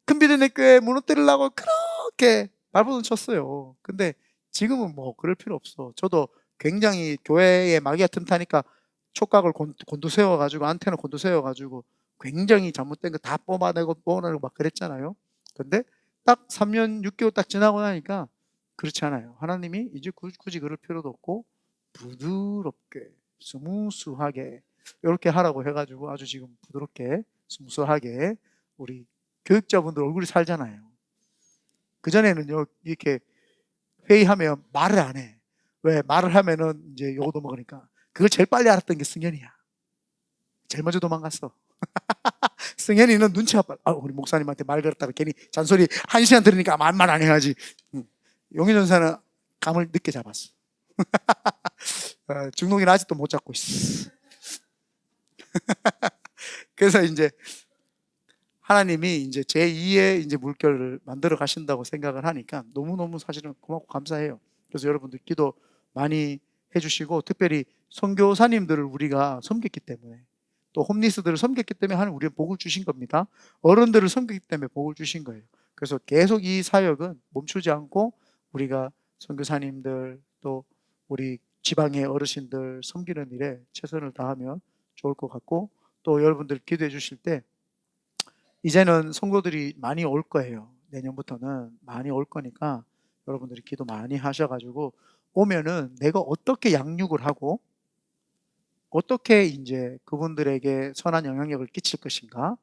큰비전의 교회 무너뜨리려고 그렇게 발버둥 쳤어요. 근데 지금은 뭐 그럴 필요 없어. 저도 굉장히 교회에 마귀가 틈타니까 촉각을 곤두세워가지고, 안테나 곤두세워가지고 굉장히 잘못된 거 다 뽑아내고 막 그랬잖아요. 근데 딱 3년 6개월 딱 지나고 나니까 그렇지 않아요. 하나님이 이제 굳이 그럴 필요도 없고 부드럽게 스무스하게 이렇게 하라고 해가지고 아주 지금 부드럽게 스무스하게 우리 교육자분들 얼굴이 살잖아요. 그전에는요, 이렇게 회의하면 말을 안 해. 왜? 말을 하면은 이제 욕도 먹으니까. 그걸 제일 빨리 알았던 게 승현이야. 제일 먼저 도망갔어. 승현이는 눈치가 빨라. 우리 목사님한테 말 걸었다가 괜히 잔소리 1시간 들으니까 말만 안 해야지. 용희 전사는 감을 늦게 잡았어. 중동이는 아직도 못 잡고 있어. 그래서 이제 하나님이 이제 제2의 이제 물결을 만들어 가신다고 생각을 하니까 너무너무 사실은 고맙고 감사해요. 그래서 여러분들 기도 많이 해주시고, 특별히 선교사님들을 우리가 섬겼기 때문에, 또 홈리스들을 섬겼기 때문에 하나님 우리가 복을 주신 겁니다. 어른들을 섬겼기 때문에 복을 주신 거예요. 그래서 계속 이 사역은 멈추지 않고 우리가 선교사님들 또 우리 지방의 어르신들 섬기는 일에 최선을 다하면 좋을 것 같고, 또 여러분들 기도해 주실 때 이제는 성도들이 많이 올 거예요. 내년부터는 많이 올 거니까 여러분들이 기도 많이 하셔가지고 오면은 내가 어떻게 양육을 하고 어떻게 이제 그분들에게 선한 영향력을 끼칠 것인가.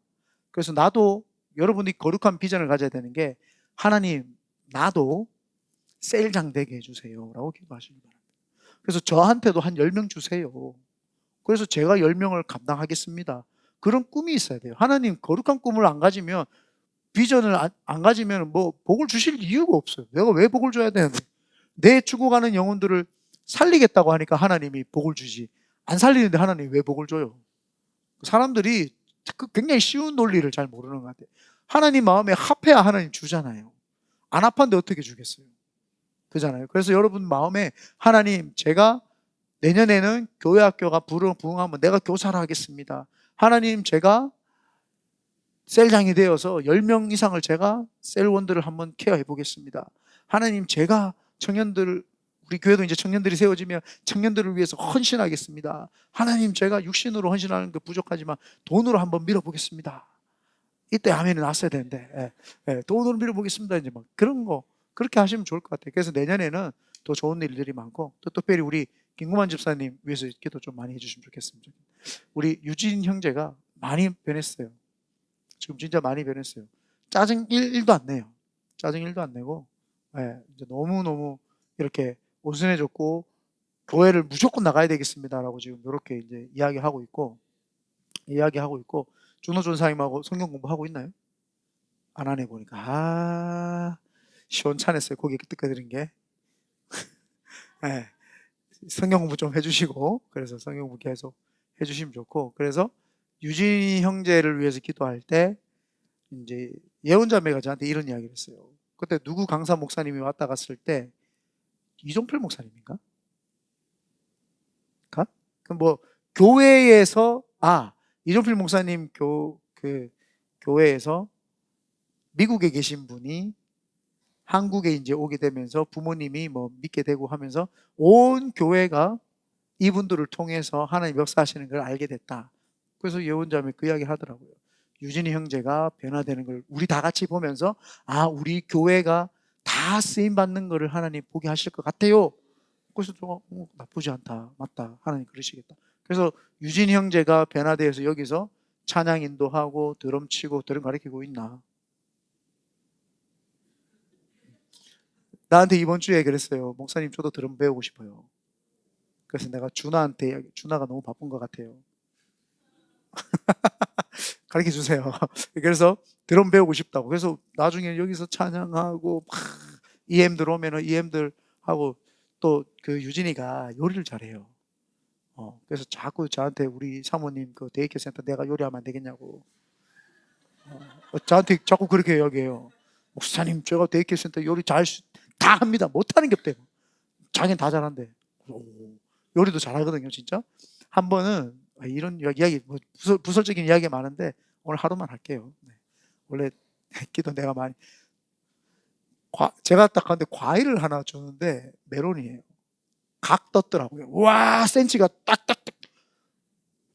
그래서 나도, 여러분이 거룩한 비전을 가져야 되는 게, 하나님 나도 셀장 되게 해주세요 라고 기도하시기 바랍니다. 그래서 저한테도 한 10명 주세요. 그래서 제가 10명을 감당하겠습니다. 그런 꿈이 있어야 돼요. 하나님 거룩한 꿈을 안 가지면, 비전을 안 가지면 뭐 복을 주실 이유가 없어요. 내가 왜 복을 줘야 되는데. 내 죽어가는 영혼들을 살리겠다고 하니까 하나님이 복을 주지, 안 살리는데 하나님이 왜 복을 줘요? 사람들이 굉장히 쉬운 논리를 잘 모르는 것 같아요. 하나님 마음에 합해야 하나님 주잖아요. 안 합한데 어떻게 주겠어요? 그잖아요. 그래서 여러분 마음에, 하나님 제가 내년에는 교회 학교가 부흥하면 내가 교사를 하겠습니다. 하나님 제가 셀장이 되어서 10명 이상을 제가 셀원들을 한번 케어해 보겠습니다. 하나님 제가 청년들, 우리 교회도 이제 청년들이 세워지면 청년들을 위해서 헌신하겠습니다. 하나님 제가 육신으로 헌신하는 게 부족하지만 돈으로 한번 밀어보겠습니다. 이때 아멘이 났어야 되는데, 돈으로 밀어보겠습니다. 이제 막 그런 거 그렇게 하시면 좋을 것 같아요. 그래서 내년에는 더 좋은 일들이 많고, 또 특별히 우리 김구만 집사님 위해서 기도 좀 많이 해주시면 좋겠습니다. 우리 유진 형제가 많이 변했어요. 지금 진짜 많이 변했어요. 짜증 1도 안 내요. 짜증 1도 안 내고, 이제 너무너무 이렇게 온순해졌고, 교회를 무조건 나가야 되겠습니다라고 지금 이렇게 이제 이야기하고 있고, 준호 전사님하고 성경 공부하고 있나요? 안 하네 보니까. 시원찮았어요. 고개 끄덕거리는 게. 성경 공부 좀 해주시고, 그래서 성경 공부 계속 해주시면 좋고, 그래서 유진이 형제를 위해서 기도할 때 이제 예언자매가 저한테 이런 이야기를 했어요. 그때 누구 강사 목사님이 왔다 갔을 때 이종필 목사님인가? 뭐 교회에서 이종필 목사님 교회에서 미국에 계신 분이 한국에 이제 오게 되면서 부모님이 뭐 믿게 되고 하면서 온 교회가 이분들을 통해서 하나님 역사하시는 걸 알게 됐다. 그래서 예언자매 그 이야기 하더라고요. 유진이 형제가 변화되는 걸 우리 다 같이 보면서 우리 교회가 다 쓰임 받는 거를 하나님 보게 하실 것 같아요. 그래서 좀 나쁘지 않다. 맞다. 하나님 그러시겠다. 그래서 유진이 형제가 변화되어서 여기서 찬양 인도하고 드럼 치고 드럼 가르치고 있나? 나한테 이번 주에 그랬어요. 목사님 저도 드럼 배우고 싶어요. 그래서 내가 준하가 너무 바쁜 것 같아요. 가르쳐 주세요. 그래서 드럼 배우고 싶다고. 그래서 나중에 여기서 찬양하고 막 EM들 오면은 EM들 하고 또 그 유진이가 요리를 잘해요. 그래서 자꾸 저한테 우리 사모님 그 데이케어 센터 내가 요리하면 안 되겠냐고. 저한테 자꾸 그렇게 이야기해요. 목사님 제가 데이케어 센터 요리 다 합니다. 못하는 게 없대요. 자기는 다 잘한대. 요리도 잘하거든요, 진짜. 한 번은 이런 이야기 뭐 부설적인 이야기가 많은데 오늘 하루만 할게요. 네. 원래 기도 내가 많이 제가 딱 하는데 과일을 하나 주는데 메론이에요. 각 떴더라고요. 와, 센치가 딱딱딱.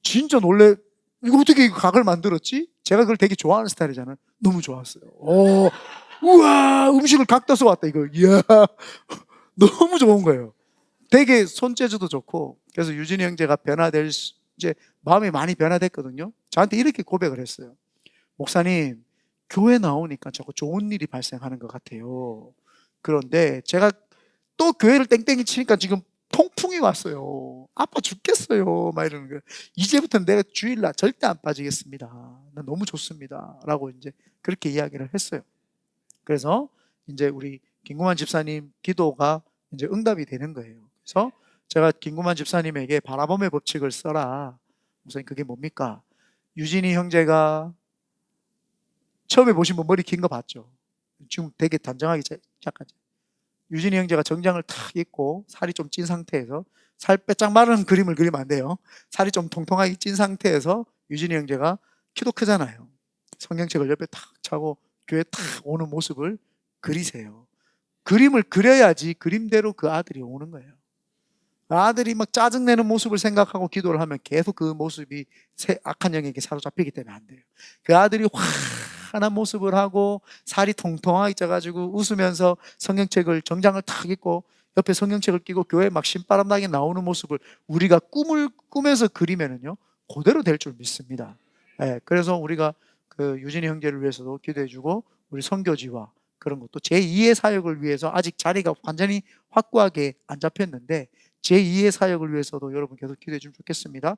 진짜 놀래. 이거 어떻게 각을 만들었지? 제가 그걸 되게 좋아하는 스타일이잖아요. 너무 좋았어요. 우와, 음식을 각 떠서 왔다 이거. 이야, 너무 좋은 거예요. 되게 손재주도 좋고. 그래서 유진이 형제가 이제 마음이 많이 변화됐거든요. 저한테 이렇게 고백을 했어요. 목사님, 교회 나오니까 자꾸 좋은 일이 발생하는 것 같아요. 그런데 제가 또 교회를 땡땡이 치니까 지금 통풍이 왔어요. 아파 죽겠어요. 막 이러는 거예요. 이제부터는 내가 주일날 절대 안 빠지겠습니다. 난 너무 좋습니다. 라고 이제 그렇게 이야기를 했어요. 그래서 이제 우리 김구만 집사님 기도가 이제 응답이 되는 거예요. 그래서 제가 김구만 집사님에게 바라봄의 법칙을 써라. 목사님 그게 뭡니까? 유진이 형제가 처음에 보신 분 머리 긴 거 봤죠? 지금 되게 단정하게 시작하죠. 유진이 형제가 정장을 탁 입고 살이 좀 찐 상태에서 살 빼짝 마른 그림을 그리면 안 돼요. 살이 좀 통통하게 찐 상태에서 유진이 형제가 키도 크잖아요. 성경책을 옆에 탁 차고 교회 탁 오는 모습을 그리세요. 그림을 그려야지 그림대로 그 아들이 오는 거예요. 아들이 막 짜증내는 모습을 생각하고 기도를 하면 계속 그 모습이 악한 영에게 사로잡히기 때문에 안 돼요. 그 아들이 환한 모습을 하고 살이 통통하게 쪄가지고 웃으면서 성경책을 정장을 탁 입고 옆에 성경책을 끼고 교회에 막 신바람 나게 나오는 모습을 우리가 꿈을 꾸면서 그리면은요 그대로 될 줄 믿습니다. 그래서 우리가 그 유진이 형제를 위해서도 기도해주고 우리 선교지와 그런 것도 제2의 사역을 위해서 아직 자리가 완전히 확고하게 안 잡혔는데 제2의 사역을 위해서도 여러분 계속 기도해 주면 좋겠습니다.